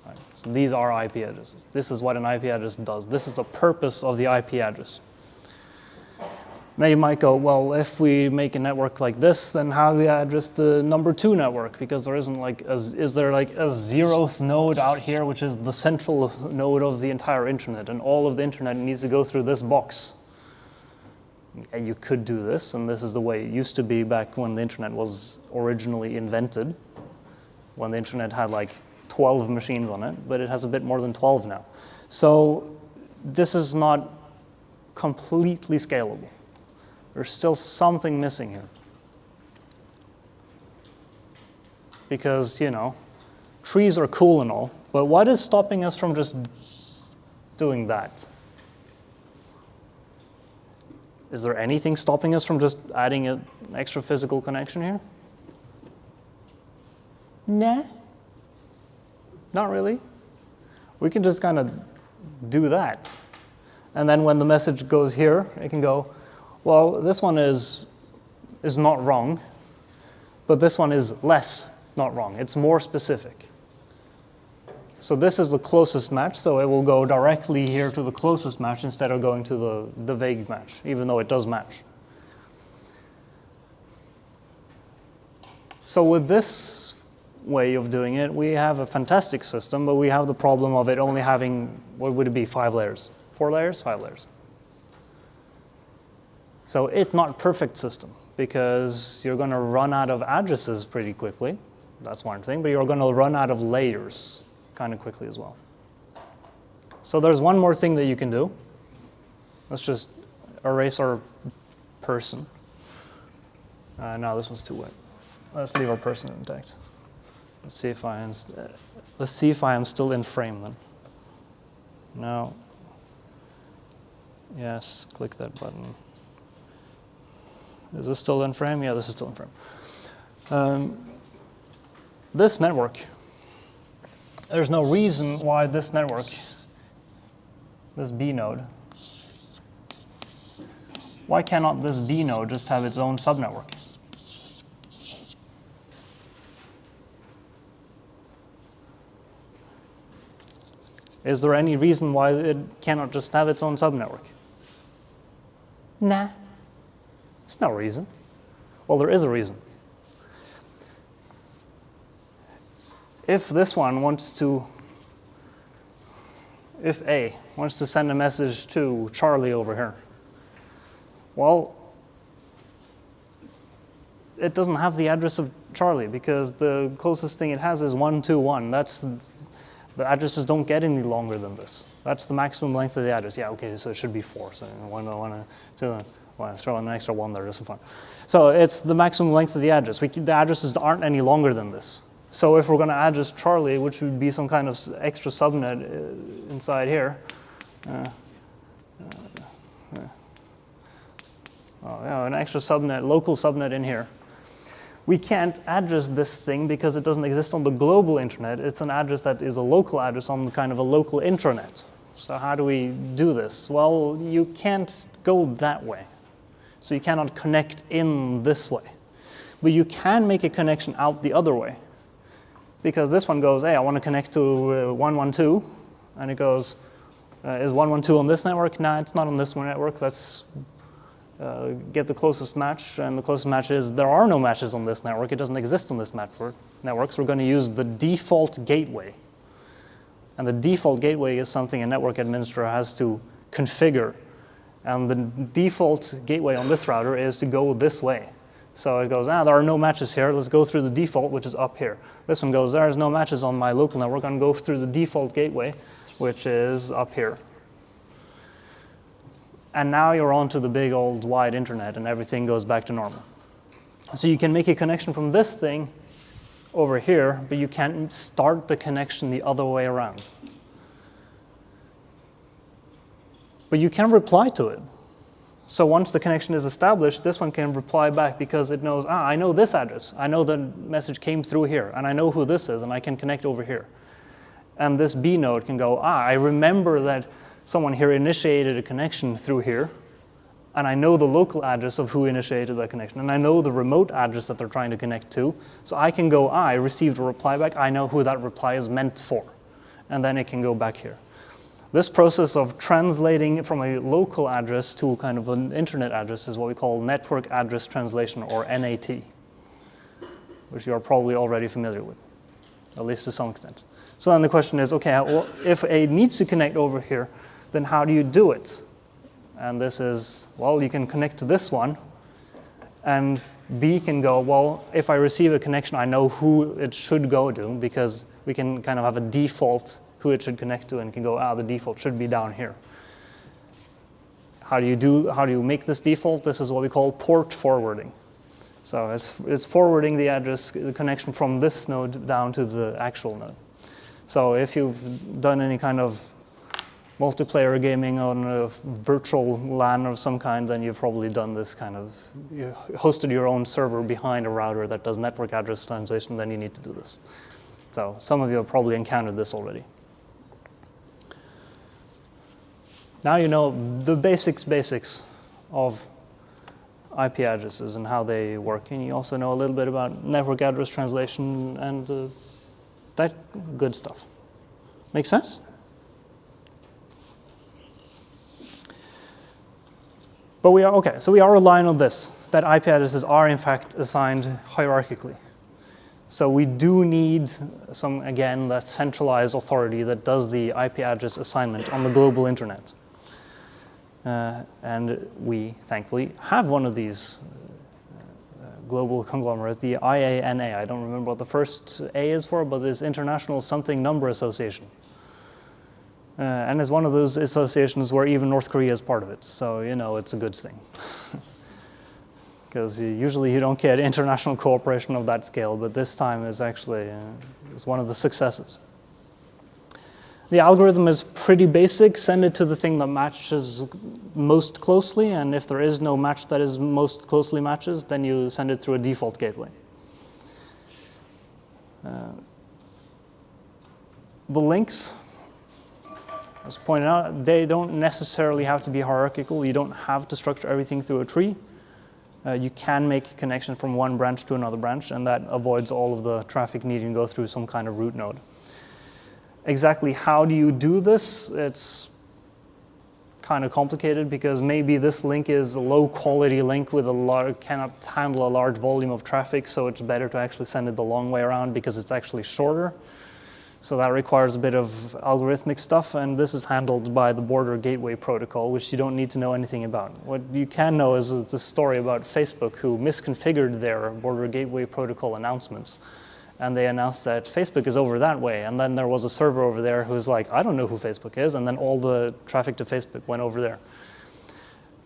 Right. So these are IP addresses. This is what an IP address does. This is the purpose of the IP address. Now you might go, well, if we make a network like this, then how do we address the number 2 network? Because there isn't is there a 0th node out here, which is the central node of the entire internet, and all of the internet needs to go through this box? And you could do this, and this is the way it used to be back when the internet was originally invented, when the internet had 12 machines on it, but it has a bit more than 12 now. So this is not completely scalable. There's still something missing here. Because, trees are cool and all, but what is stopping us from just doing that? Is there anything stopping us from just adding an extra physical connection here? Nah. Not really. We can just kind of do that. And then when the message goes here, it can go, well, this one is not wrong, but this one is less not wrong. It's more specific. So this is the closest match, so it will go directly here to the closest match instead of going to the vague match, even though it does match. So with this way of doing it, we have a fantastic system, but we have the problem of it only having, what would it be, 5 layers? 4 layers? 5 layers. So it's not a perfect system, because you're going to run out of addresses pretty quickly. That's one thing, but you're going to run out of layers kind of quickly as well. So there's one more thing that you can do. Let's just erase our person. No, this one's too wet. Let's leave our person intact. Let's see if I am still in frame then. No. Yes, click that button. Is this still in frame? Yeah, this is still in frame. This network, there's no reason why this network, this B node, why cannot this B node just have its own subnetwork? Is there any reason why it cannot just have its own subnetwork? Nah. There's no reason. Well, there is a reason. If this one wants to, if A wants to send a message to Charlie over here, well, it doesn't have the address of Charlie because the closest thing it has is 121. The addresses don't get any longer than this. That's the maximum length of the address. Yeah, okay, so it should be 4. So 1, 2, Well, let's throw an extra 1 there just for fun. So it's the maximum length of the address. The addresses aren't any longer than this. So if we're going to address Charlie, which would be some kind of extra subnet inside here, an extra subnet, local subnet in here, we can't address this thing because it doesn't exist on the global internet. It's an address that is a local address on kind of a local intranet. So how do we do this? Well, you can't go that way. So you cannot connect in this way. But you can make a connection out the other way. Because this one goes, hey, I want to connect to 112. And it goes, is 112 on this network? No, it's not on this network. Let's get the closest match. And the closest match is, there are no matches on this network. It doesn't exist on this network. So we're going to use the default gateway. And the default gateway is something a network administrator has to configure. And the default gateway on this router is to go this way. So it goes, there are no matches here. Let's go through the default, which is up here. This one goes, there's no matches on my local network. I'm going to go through the default gateway, which is up here. And now you're onto the big old wide internet, and everything goes back to normal. So you can make a connection from this thing over here, but you can't start the connection the other way around. But you can reply to it. So once the connection is established, this one can reply back because it knows, I know this address. I know the message came through here, and I know who this is, and I can connect over here. And this B node can go, I remember that someone here initiated a connection through here, and I know the local address of who initiated that connection, and I know the remote address that they're trying to connect to. So I can go, I received a reply back. I know who that reply is meant for. And then it can go back here. This process of translating from a local address to kind of an internet address is what we call network address translation, or NAT, which you are probably already familiar with, at least to some extent. So then the question is, okay, well, if A needs to connect over here, then how do you do it? And this is, well, you can connect to this one, and B can go, well, if I receive a connection, I know who it should go to, because we can kind of have a default who it should connect to, and can go, the default should be down here. How do you make this default? This is what we call port forwarding. So it's forwarding the address, the connection from this node down to the actual node. So if you've done any kind of multiplayer gaming on a virtual LAN of some kind, then you've probably done this kind of, you hosted your own server behind a router that does network address translation, then you need to do this. So some of you have probably encountered this already. Now you know the basics of IP addresses and how they work, and you also know a little bit about network address translation and that good stuff. Make sense? But we are relying on this, that IP addresses are in fact assigned hierarchically. So we do need that centralized authority that does the IP address assignment on the global internet. And we, thankfully, have one of these global conglomerates, the IANA. I don't remember what the first A is for, but it's International Something Number Association. And it's one of those associations where even North Korea is part of it. So, it's a good thing. Because usually you don't get international cooperation of that scale, but this time is actually it's one of the successes. The algorithm is pretty basic. Send it to the thing that matches most closely, and if there is no match that is most closely matches, then you send it through a default gateway. The links, as pointed out, they don't necessarily have to be hierarchical. You don't have to structure everything through a tree. You can make a connection from one branch to another branch, and that avoids all of the traffic needing to go through some kind of root node. Exactly how do you do this? It's kind of complicated because maybe this link is a low quality link with cannot handle a large volume of traffic, so it's better to actually send it the long way around because it's actually shorter. So that requires a bit of algorithmic stuff, and this is handled by the Border Gateway Protocol, which you don't need to know anything about. What you can know is the story about Facebook, who misconfigured their Border Gateway Protocol announcements. And they announced that Facebook is over that way. And then there was a server over there who's like, I don't know who Facebook is. And then all the traffic to Facebook went over there.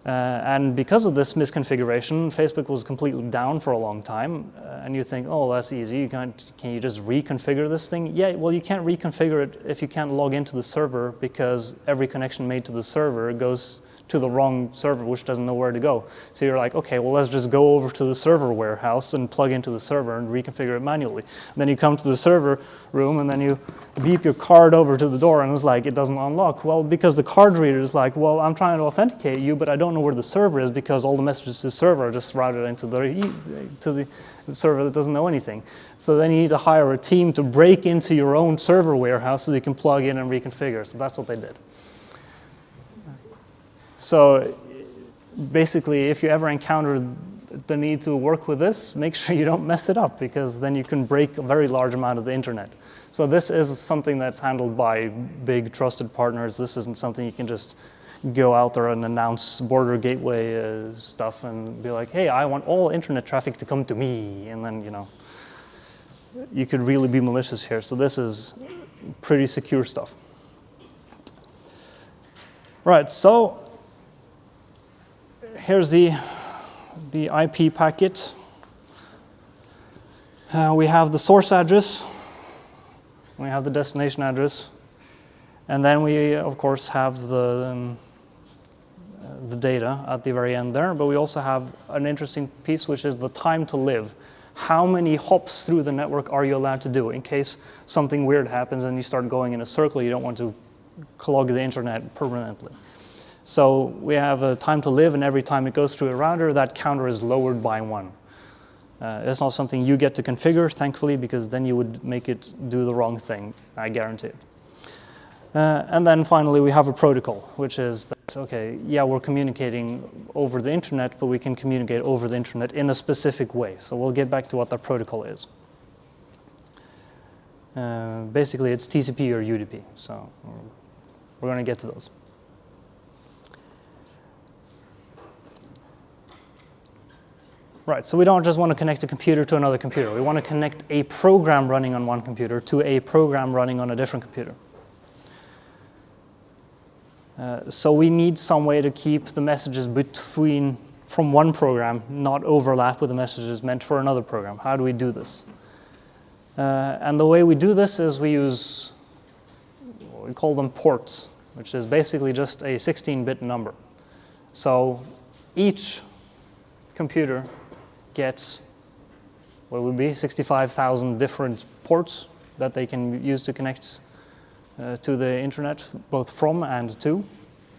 And because of this misconfiguration, Facebook was completely down for a long time. And you think, oh, that's easy. Can you just reconfigure this thing? Yeah, well, you can't reconfigure it if you can't log into the server, because every connection made to the server goes to the wrong server, which doesn't know where to go. So you're like, okay, well, let's just go over to the server warehouse and plug into the server and reconfigure it manually. And then you come to the server room and then you beep your card over to the door and it's like, it doesn't unlock. Well, because the card reader is like, well, I'm trying to authenticate you, but I don't know where the server is because all the messages to the server are just routed into the server that doesn't know anything. So then you need to hire a team to break into your own server warehouse so they can plug in and reconfigure. So that's what they did. So basically, if you ever encounter the need to work with this, make sure you don't mess it up, because then you can break a very large amount of the internet. So this is something that's handled by big trusted partners. This isn't something you can just go out there and announce border gateway stuff and be like, hey, I want all internet traffic to come to me. And then, you could really be malicious here. So this is pretty secure stuff. Right, so here's the IP packet. We have the source address, we have the destination address, and then we, of course, have the data at the very end there, but we also have an interesting piece, which is the time to live. How many hops through the network are you allowed to do in case something weird happens and you start going in a circle? You don't want to clog the internet permanently. So we have a time to live, and every time it goes through a router, that counter is lowered by 1. It's not something you get to configure, thankfully, because then you would make it do the wrong thing, I guarantee it. And then finally, we have a protocol, which is that, okay, yeah, we're communicating over the internet, but we can communicate over the internet in a specific way. So we'll get back to what that protocol is. Basically, it's TCP or UDP, so we're going to get to those. Right, so we don't just want to connect a computer to another computer. We want to connect a program running on one computer to a program running on a different computer. So we need some way to keep the messages from one program not overlap with the messages meant for another program. How do we do this? And the way we do this is we call them ports, which is basically just a 16-bit number. So each computer gets what would be 65,000 different ports that they can use to connect to the internet, both from and to.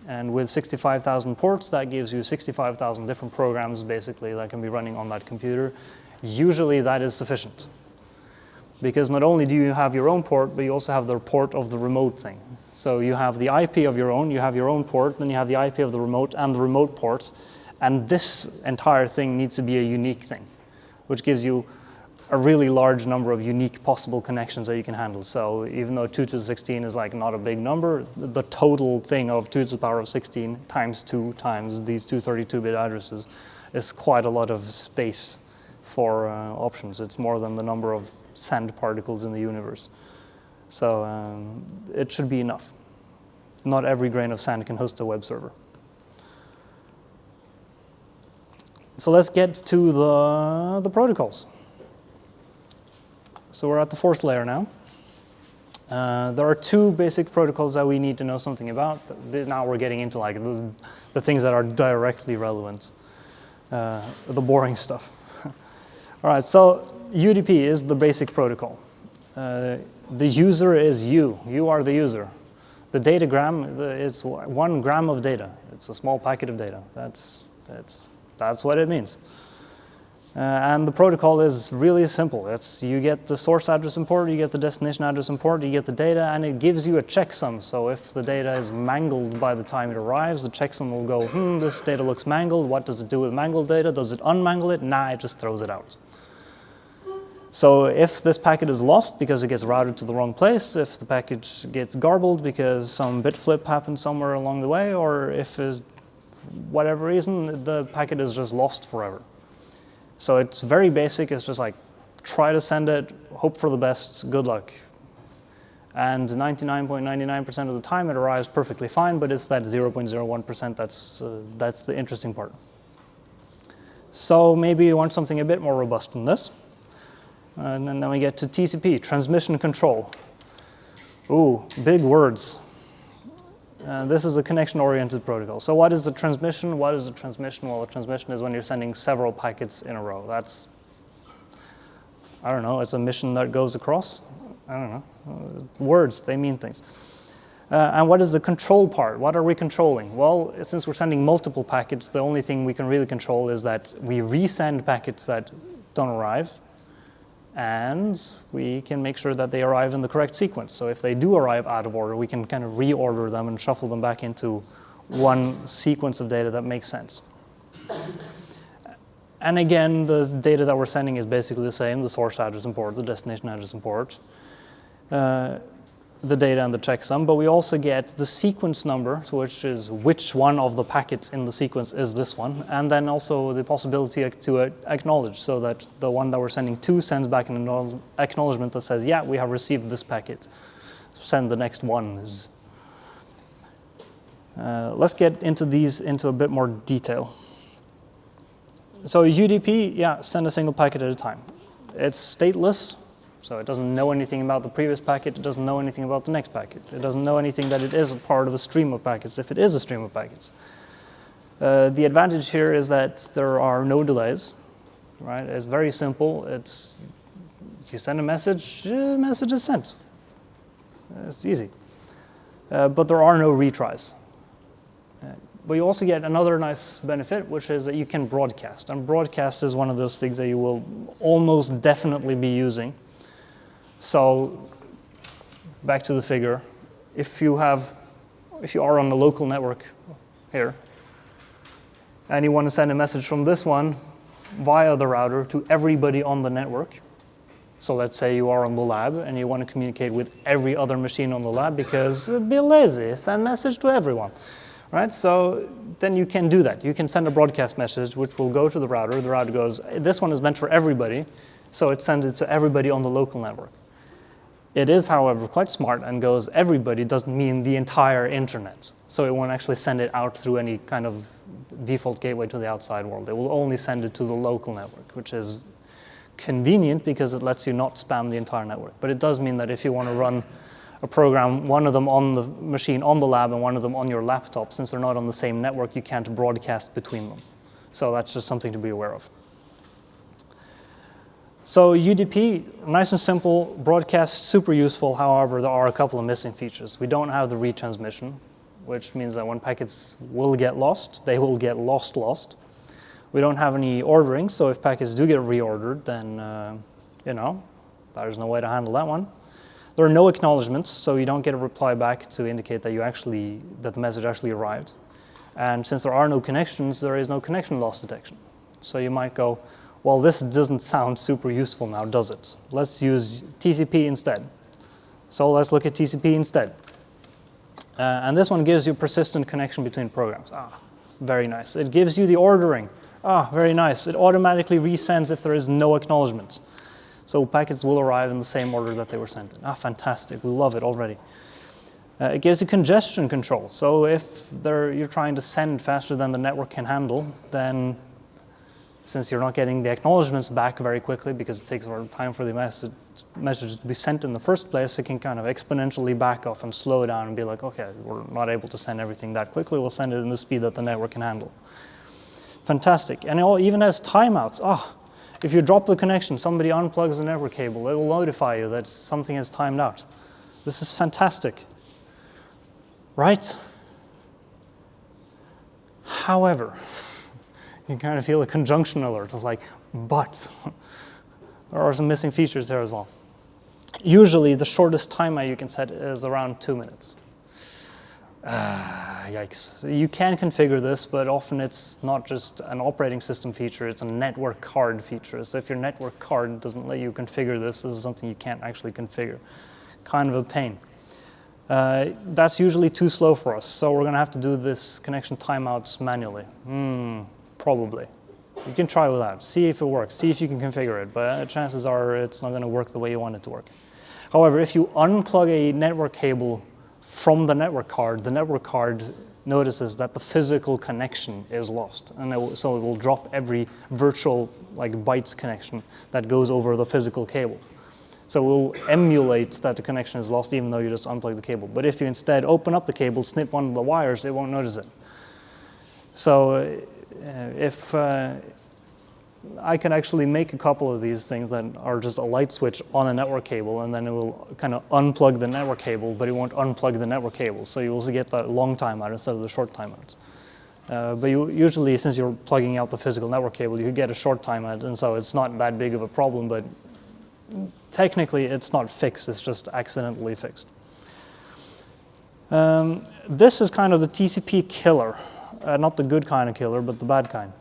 And with 65,000 ports, that gives you 65,000 different programs, basically, that can be running on that computer. Usually that is sufficient, because not only do you have your own port, but you also have the port of the remote thing. So you have the IP of your own, you have your own port, then you have the IP of the remote and the remote ports. And this entire thing needs to be a unique thing, which gives you a really large number of unique possible connections that you can handle. So even though 2 to the 16 is like not a big number, the total thing of 2 to the power of 16 times 2 times these two 32-bit addresses is quite a lot of space for options. It's more than the number of sand particles in the universe. So it should be enough. Not every grain of sand can host a web server. So let's get to the protocols. So we're at the fourth layer now. There are two basic protocols that we need to know something about. Now we're getting into like the things that are directly relevant, the boring stuff. All right, so UDP is the basic protocol. The user is you. You are the user. The datagram is 1 gram of data. It's a small packet of data. That's what it means. And the protocol is really simple. You get the source address and port, you get the destination address and port, you get the data, and it gives you a checksum. So if the data is mangled by the time it arrives, the checksum will go, this data looks mangled. What does it do with mangled data? Does it unmangle it? Nah, it just throws it out. So if this packet is lost because it gets routed to the wrong place, if the package gets garbled because some bit flip happened somewhere along the way, or if whatever reason, the packet is just lost forever. So it's very basic. It's just like, try to send it, hope for the best, good luck. And 99.99% of the time it arrives perfectly fine, but it's that 0.01% that's the interesting part. So maybe you want something a bit more robust than this. And then we get to TCP, transmission control. Ooh, big words. This is a connection-oriented protocol. So what is the transmission? What is the transmission? Well, the transmission is when you're sending several packets in a row. That's, I don't know, it's a mission that goes across. I don't know. Words, they mean things. And what is the control part? What are we controlling? Well, since we're sending multiple packets, the only thing we can really control is that we resend packets that don't arrive, and we can make sure that they arrive in the correct sequence. So if they do arrive out of order, we can kind of reorder them and shuffle them back into one sequence of data that makes sense. And again, the data that we're sending is basically the same: the source address and port, the destination address and port, the data and the checksum, but we also get the sequence number, which is which one of the packets in the sequence is this one, and then also the possibility to acknowledge, so that the one that we're sending to sends back an acknowledgement that says, yeah, we have received this packet. Send the next ones. Let's get into these into a bit more detail. So UDP, yeah, send a single packet at a time. It's stateless. So it doesn't know anything about the previous packet. It doesn't know anything about the next packet. It doesn't know anything that it is a part of a stream of packets, if it is a stream of packets. The advantage here is that there are no delays, right? It's very simple. It's, you send a message is sent. It's easy. But there are no retries. But you also get another nice benefit, which is that you can broadcast. And broadcast is one of those things that you will almost definitely be using. So back to the figure, if you are on the local network here, and you want to send a message from this one via the router to everybody on the network, so let's say you are on the lab and you want to communicate with every other machine on the lab because be lazy, send message to everyone, right? So then you can do that. You can send a broadcast message which will go to the router. The router goes, this one is meant for everybody, so it sends it to everybody on the local network. It is, however, quite smart and goes, everybody doesn't mean the entire internet. So it won't actually send it out through any kind of default gateway to the outside world. It will only send it to the local network, which is convenient because it lets you not spam the entire network. But it does mean that if you want to run a program, one of them on the machine on the lab and one of them on your laptop, since they're not on the same network, you can't broadcast between them. So that's just something to be aware of. So UDP, nice and simple, broadcast, super useful. However, there are a couple of missing features. We don't have the retransmission, which means that when packets will get lost, they will get lost. We don't have any ordering, so if packets do get reordered, then, there's no way to handle that one. There are no acknowledgements, so you don't get a reply back to indicate that that the message actually arrived. And since there are no connections, there is no connection loss detection. So you might go, well, this doesn't sound super useful now, does it? Let's use TCP instead. So let's look at TCP instead. And this one gives you persistent connection between programs. Very nice. It gives you the ordering. Very nice. It automatically resends if there is no acknowledgement. So packets will arrive in the same order that they were sent in. Fantastic. We love it already. It gives you congestion control. So if you're trying to send faster than the network can handle, then since you're not getting the acknowledgements back very quickly because it takes a lot of time for the message to be sent in the first place, it can kind of exponentially back off and slow down and be like, okay, we're not able to send everything that quickly. We'll send it in the speed that the network can handle. Fantastic. And it even has timeouts. If you drop the connection, somebody unplugs the network cable, it will notify you that something has timed out. This is fantastic. Right? However, you kind of feel a conjunction alert of like, but there are some missing features there as well. Usually, the shortest timeout you can set is around 2 minutes. Yikes. You can configure this, but often it's not just an operating system feature, it's a network card feature. So if your network card doesn't let you configure this is something you can't actually configure. Kind of a pain. That's usually too slow for us, so we're going to have to do this connection timeouts manually. Probably. You can try with that. See if it works. See if you can configure it. But chances are it's not going to work the way you want it to work. However, if you unplug a network cable from the network card notices that the physical connection is lost, and so it will drop every virtual bytes connection that goes over the physical cable. So it will emulate that the connection is lost even though you just unplug the cable. But if you instead open up the cable, snip one of the wires, it won't notice it. So if I can actually make a couple of these things that are just a light switch on a network cable, and then it will kind of unplug the network cable, but it won't unplug the network cable. So you also get that long timeout instead of the short timeout. But usually, since you're plugging out the physical network cable, you get a short timeout, and so it's not that big of a problem, but technically it's not fixed, it's just accidentally fixed. This is kind of the TCP killer. Not the good kind of killer, but the bad kind.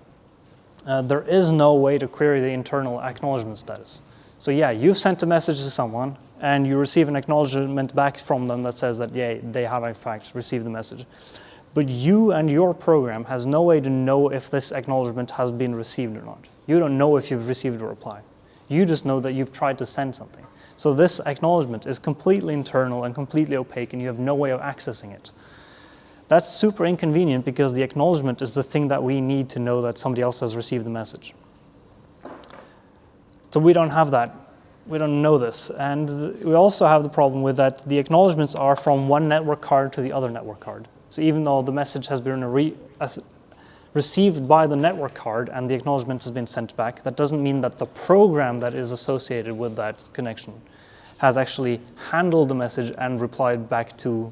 There is no way to query the internal acknowledgement status. So yeah, you've sent a message to someone, and you receive an acknowledgement back from them that says that, yeah, they have in fact received the message. But you and your program has no way to know if this acknowledgement has been received or not. You don't know if you've received a reply. You just know that you've tried to send something. So this acknowledgement is completely internal and completely opaque, and you have no way of accessing it. That's super inconvenient because the acknowledgement is the thing that we need to know that somebody else has received the message. So we don't have that. We don't know this. And we also have the problem with that the acknowledgements are from one network card to the other network card. So even though the message has been received by the network card and the acknowledgement has been sent back, that doesn't mean that the program that is associated with that connection has actually handled the message and replied back to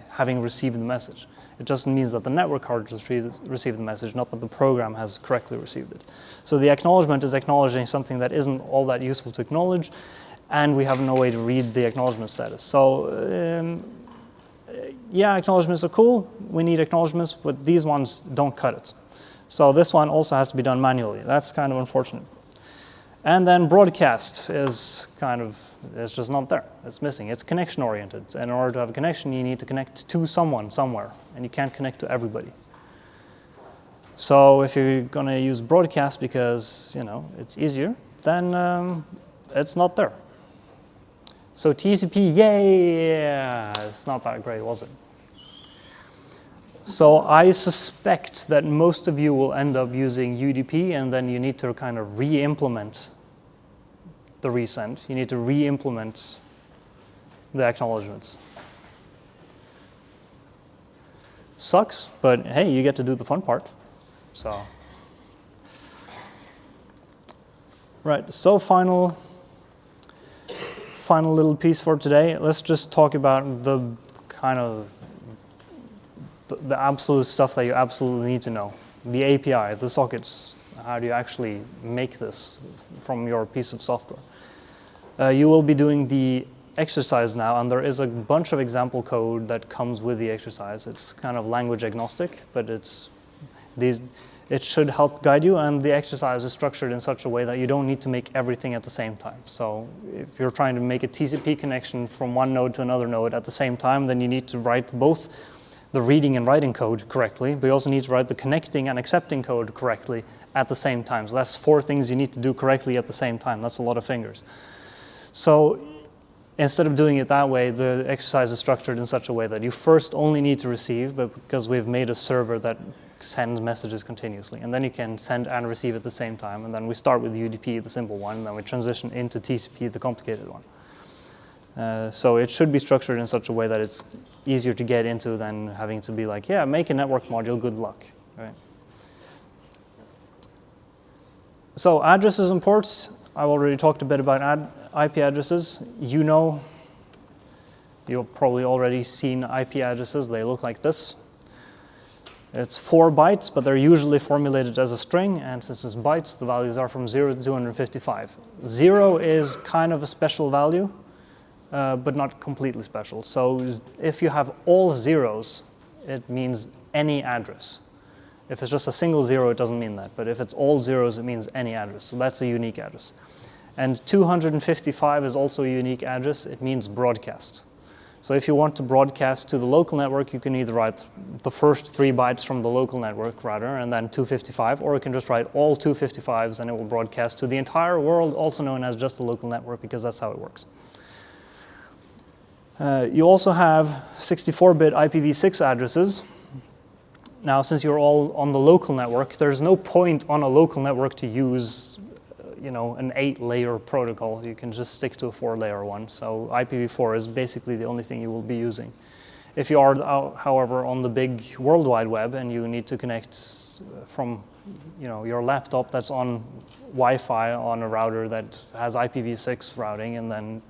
having received the message. It just means that the network card has received the message, not that the program has correctly received it. So the acknowledgement is acknowledging something that isn't all that useful to acknowledge, and we have no way to read the acknowledgement status. So yeah, acknowledgements are cool. We need acknowledgements, but these ones don't cut it. So this one also has to be done manually. That's kind of unfortunate. And then broadcast is it's just not there. It's missing. It's connection oriented. And in order to have a connection, you need to connect to someone somewhere, and you can't connect to everybody. So if you're going to use broadcast because it's easier, then it's not there. So TCP, yeah, it's not that great, was it? So I suspect that most of you will end up using UDP, and then you need to kind of re-implement the resend. You need to re-implement the acknowledgements. Sucks, but hey, you get to do the fun part. So, right, so final little piece for today. Let's just talk about the kind of the absolute stuff that you absolutely need to know. The API, the sockets, how do you actually make this from your piece of software? You will be doing the exercise now, and there is a bunch of example code that comes with the exercise. It's kind of language agnostic, but it should help guide you, and the exercise is structured in such a way that you don't need to make everything at the same time. So if you're trying to make a TCP connection from one node to another node at the same time, then you need to write both the reading and writing code correctly, but you also need to write the connecting and accepting code correctly at the same time. So that's 4 things you need to do correctly at the same time. That's a lot of fingers. So instead of doing it that way, the exercise is structured in such a way that you first only need to receive, but because we've made a server that sends messages continuously, and then you can send and receive at the same time, and then we start with UDP, the simple one, and then we transition into TCP, the complicated one. So it should be structured in such a way that it's easier to get into than having to be like, yeah, make a network module, good luck, right? So addresses and ports, I've already talked a bit about IP addresses. You've probably already seen IP addresses. They look like this. It's 4 bytes, but they're usually formulated as a string, and since it's bytes, the values are from 0 to 255. 0 is kind of a special value, but not completely special. So if you have all zeros, it means any address. If it's just a single 0, it doesn't mean that. But if it's all zeros, it means any address. So that's a unique address. And 255 is also a unique address. It means broadcast. So if you want to broadcast to the local network, you can either write the first 3 bytes from the local network rather, and then 255, or you can just write all 255s and it will broadcast to the entire world, also known as just the local network, because that's how it works. You also have 64-bit IPv6 addresses. Now, since you're all on the local network, there's no point on a local network to use an 8-layer protocol. You can just stick to a 4-layer one. So IPv4 is basically the only thing you will be using. If you are, however, on the big World Wide Web and you need to connect from your laptop that's on Wi-Fi on a router that has IPv6 routing and then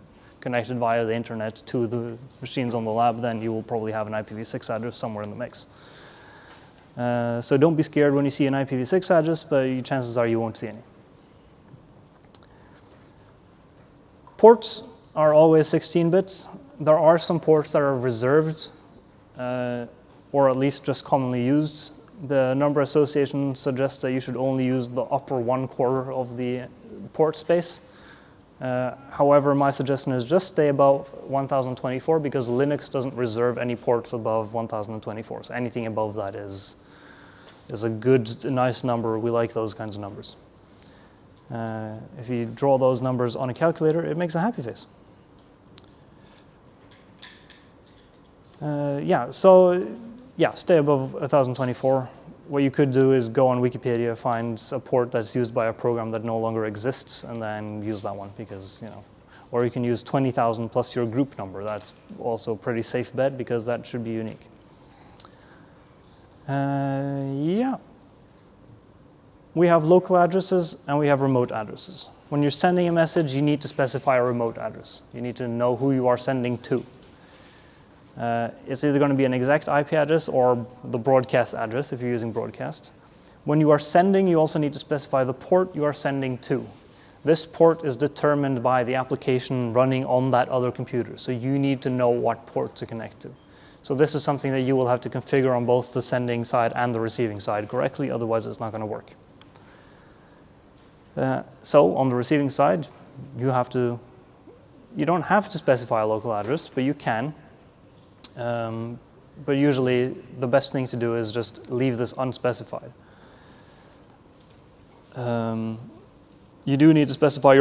connected via the internet to the machines on the lab, then you will probably have an IPv6 address somewhere in the mix. So don't be scared when you see an IPv6 address, but chances are you won't see any. Ports are always 16 bits. There are some ports that are reserved, or at least just commonly used. The number association suggests that you should only use the upper 1/4 of the port space. However, my suggestion is just stay above 1024 because Linux doesn't reserve any ports above 1024. So anything above that is a good, nice number. We like those kinds of numbers. If you draw those numbers on a calculator, it makes a happy face. Stay above 1024. What you could do is go on Wikipedia, find a port that's used by a program that no longer exists, and then use that one because, or you can use 20,000 plus your group number. That's also a pretty safe bet because that should be unique. We have local addresses and we have remote addresses. When you're sending a message, you need to specify a remote address. You need to know who you are sending to. It's either going to be an exact IP address or the broadcast address if you're using broadcast. When you are sending, you also need to specify the port you are sending to. This port is determined by the application running on that other computer, so you need to know what port to connect to. So this is something that you will have to configure on both the sending side and the receiving side correctly, otherwise it's not going to work. So on the receiving side, you don't have to specify a local address, but you can. But usually the best thing to do is just leave this unspecified. You do need to specify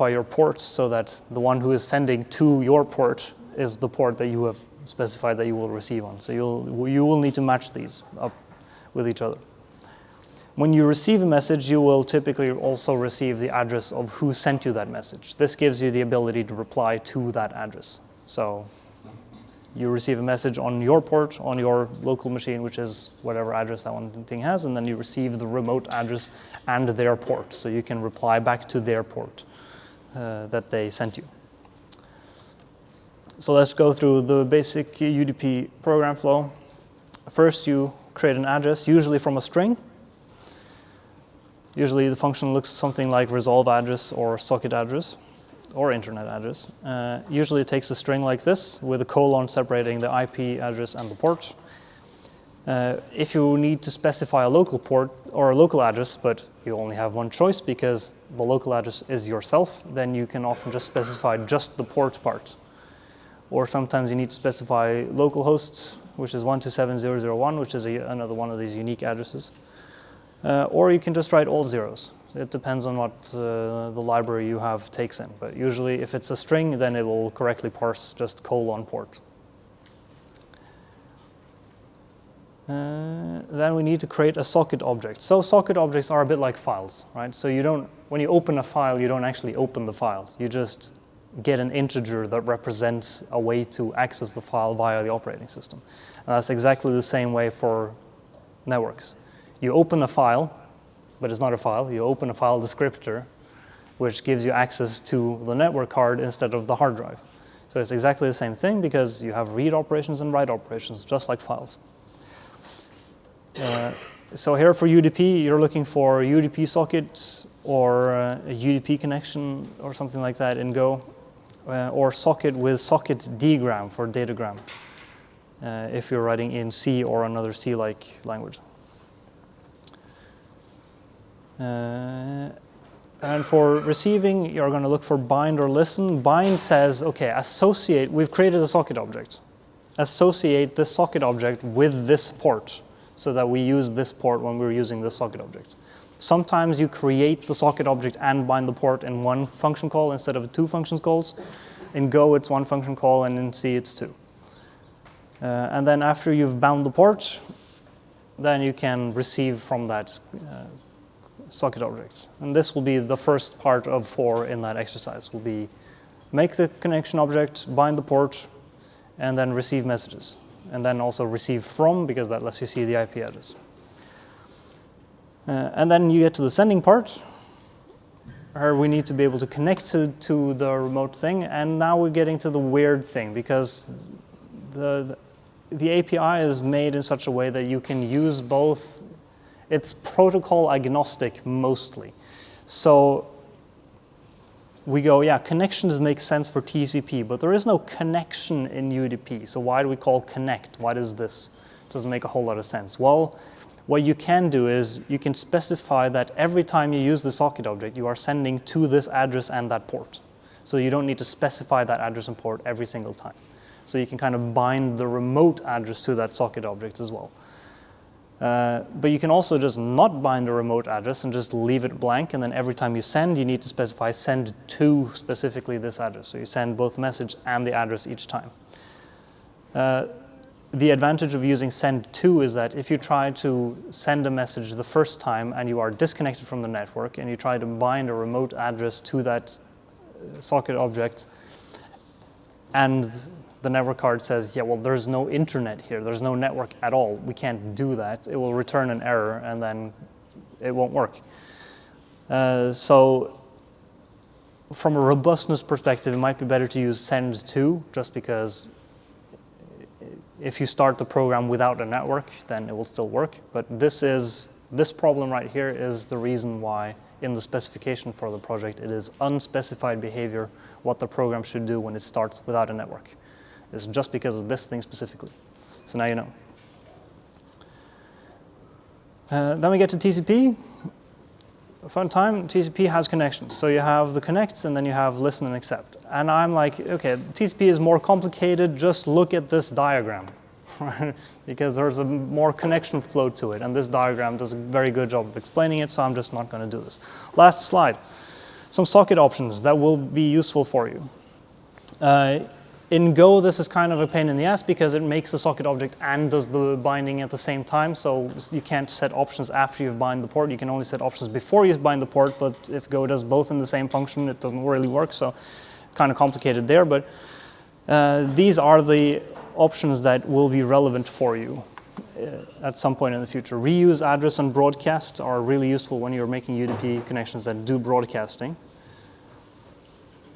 your ports so that the one who is sending to your port is the port that you have specified that you will receive on. So you will need to match these up with each other. When you receive a message, you will typically also receive the address of who sent you that message. This gives you the ability to reply to that address. So you receive a message on your port, on your local machine, which is whatever address that one thing has, and then you receive the remote address and their port. So you can reply back to their port that they sent you. So let's go through the basic UDP program flow. First, you create an address, usually from a string. Usually the function looks something like resolve address or socket address or internet address. Usually it takes a string like this with a colon separating the IP address and the port. If you need to specify a local port or a local address, but you only have one choice because the local address is yourself, then you can often just specify just the port part. Or sometimes you need to specify localhost, which is 127.0.0.1, which is another one of these unique addresses. Or you can just write all zeros. It depends on what the library you have takes in. But usually if it's a string, then it will correctly parse just colon port. Then we need to create a socket object. So socket objects are a bit like files, right? So when you open a file, you don't actually open the file. You just get an integer that represents a way to access the file via the operating system. And that's exactly the same way for networks. You open a file, but it's not a file. You open a file descriptor, which gives you access to the network card instead of the hard drive. So it's exactly the same thing because you have read operations and write operations, just like files. So here for UDP, you're looking for UDP sockets or a UDP connection or something like that in Go, or socket with socket dgram for datagram, if you're writing in C or another C-like language. And for receiving, you're going to look for bind or listen. Bind says, okay, associate, we've created a socket object. Associate this socket object with this port so that we use this port when we're using this socket object. Sometimes you create the socket object and bind the port in one function call instead of two function calls. In Go, it's one function call, and in C, it's two. And then after you've bound the port, then you can receive from that socket object. And this will be the first part of 4 in that exercise, will be make the connection object, bind the port, and then receive messages. And then also receive from, because that lets you see the IP address. And then you get to the sending part, where we need to be able to connect to the remote thing. And now we're getting to the weird thing, because the API is made in such a way that you can use both. It's protocol agnostic mostly. So we go, yeah, connections make sense for TCP, but there is no connection in UDP. So why do we call connect? What is this? Doesn't make a whole lot of sense. Well, what you can do is you can specify that every time you use the socket object, you are sending to this address and that port. So you don't need to specify that address and port every single time. So you can kind of bind the remote address to that socket object as well. But you can also just not bind a remote address and just leave it blank, and then every time you send, you need to specify send to specifically this address. So you send both the message and the address each time. The advantage of using send to is that if you try to send a message the first time and you are disconnected from the network and you try to bind a remote address to that socket object, and the network card says, yeah, well, there's no internet here. There's no network at all. We can't do that. It will return an error, and then it won't work. So from a robustness perspective, it might be better to use send to, just because if you start the program without a network, then it will still work. But this problem right here is the reason why in the specification for the project, it is unspecified behavior, what the program should do when it starts without a network. It's just because of this thing specifically. So now you know. Then we get to TCP. Fun time, TCP has connections. So you have the connects, and then you have listen and accept. And I'm like, okay, TCP is more complicated. Just look at this diagram, because there's a more connection flow to it. And this diagram does a very good job of explaining it, so I'm just not going to do this. Last slide. Some socket options that will be useful for you. In Go, this is kind of a pain in the ass because it makes the socket object and does the binding at the same time. So you can't set options after you've bind the port. You can only set options before you bind the port. But if Go does both in the same function, it doesn't really work. So kind of complicated there. But these are the options that will be relevant for you at some point in the future. Reuse address and broadcast are really useful when you're making UDP connections that do broadcasting.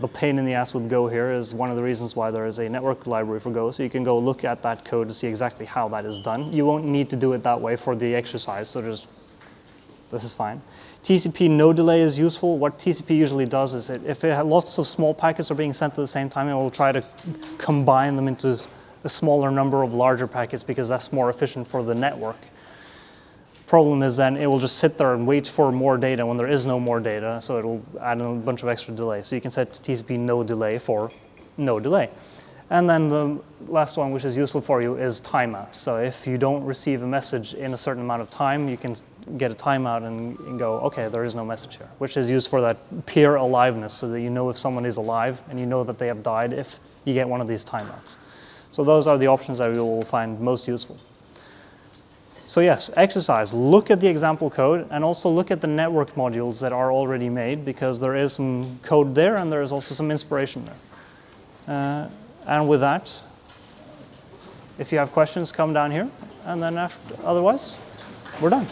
The pain in the ass with Go here is one of the reasons why there is a network library for Go, so you can go look at that code to see exactly how that is done. You won't need to do it that way for the exercise, so this is fine. TCP no delay is useful. What TCP usually does is if lots of small packets are being sent at the same time, it will try to combine them into a smaller number of larger packets because that's more efficient for the network. Problem is then it will just sit there and wait for more data when there is no more data, so it will add a bunch of extra delay. So you can set TCP no delay for no delay. And then the last one, which is useful for you, is timeout. So if you don't receive a message in a certain amount of time, you can get a timeout and go, okay, there is no message here, which is used for that peer aliveness, so that you know if someone is alive and you know that they have died if you get one of these timeouts. So those are the options that you will find most useful. So yes, exercise, look at the example code and also look at the network modules that are already made, because there is some code there and there is also some inspiration there. And with that, if you have questions, come down here, and then otherwise, we're done.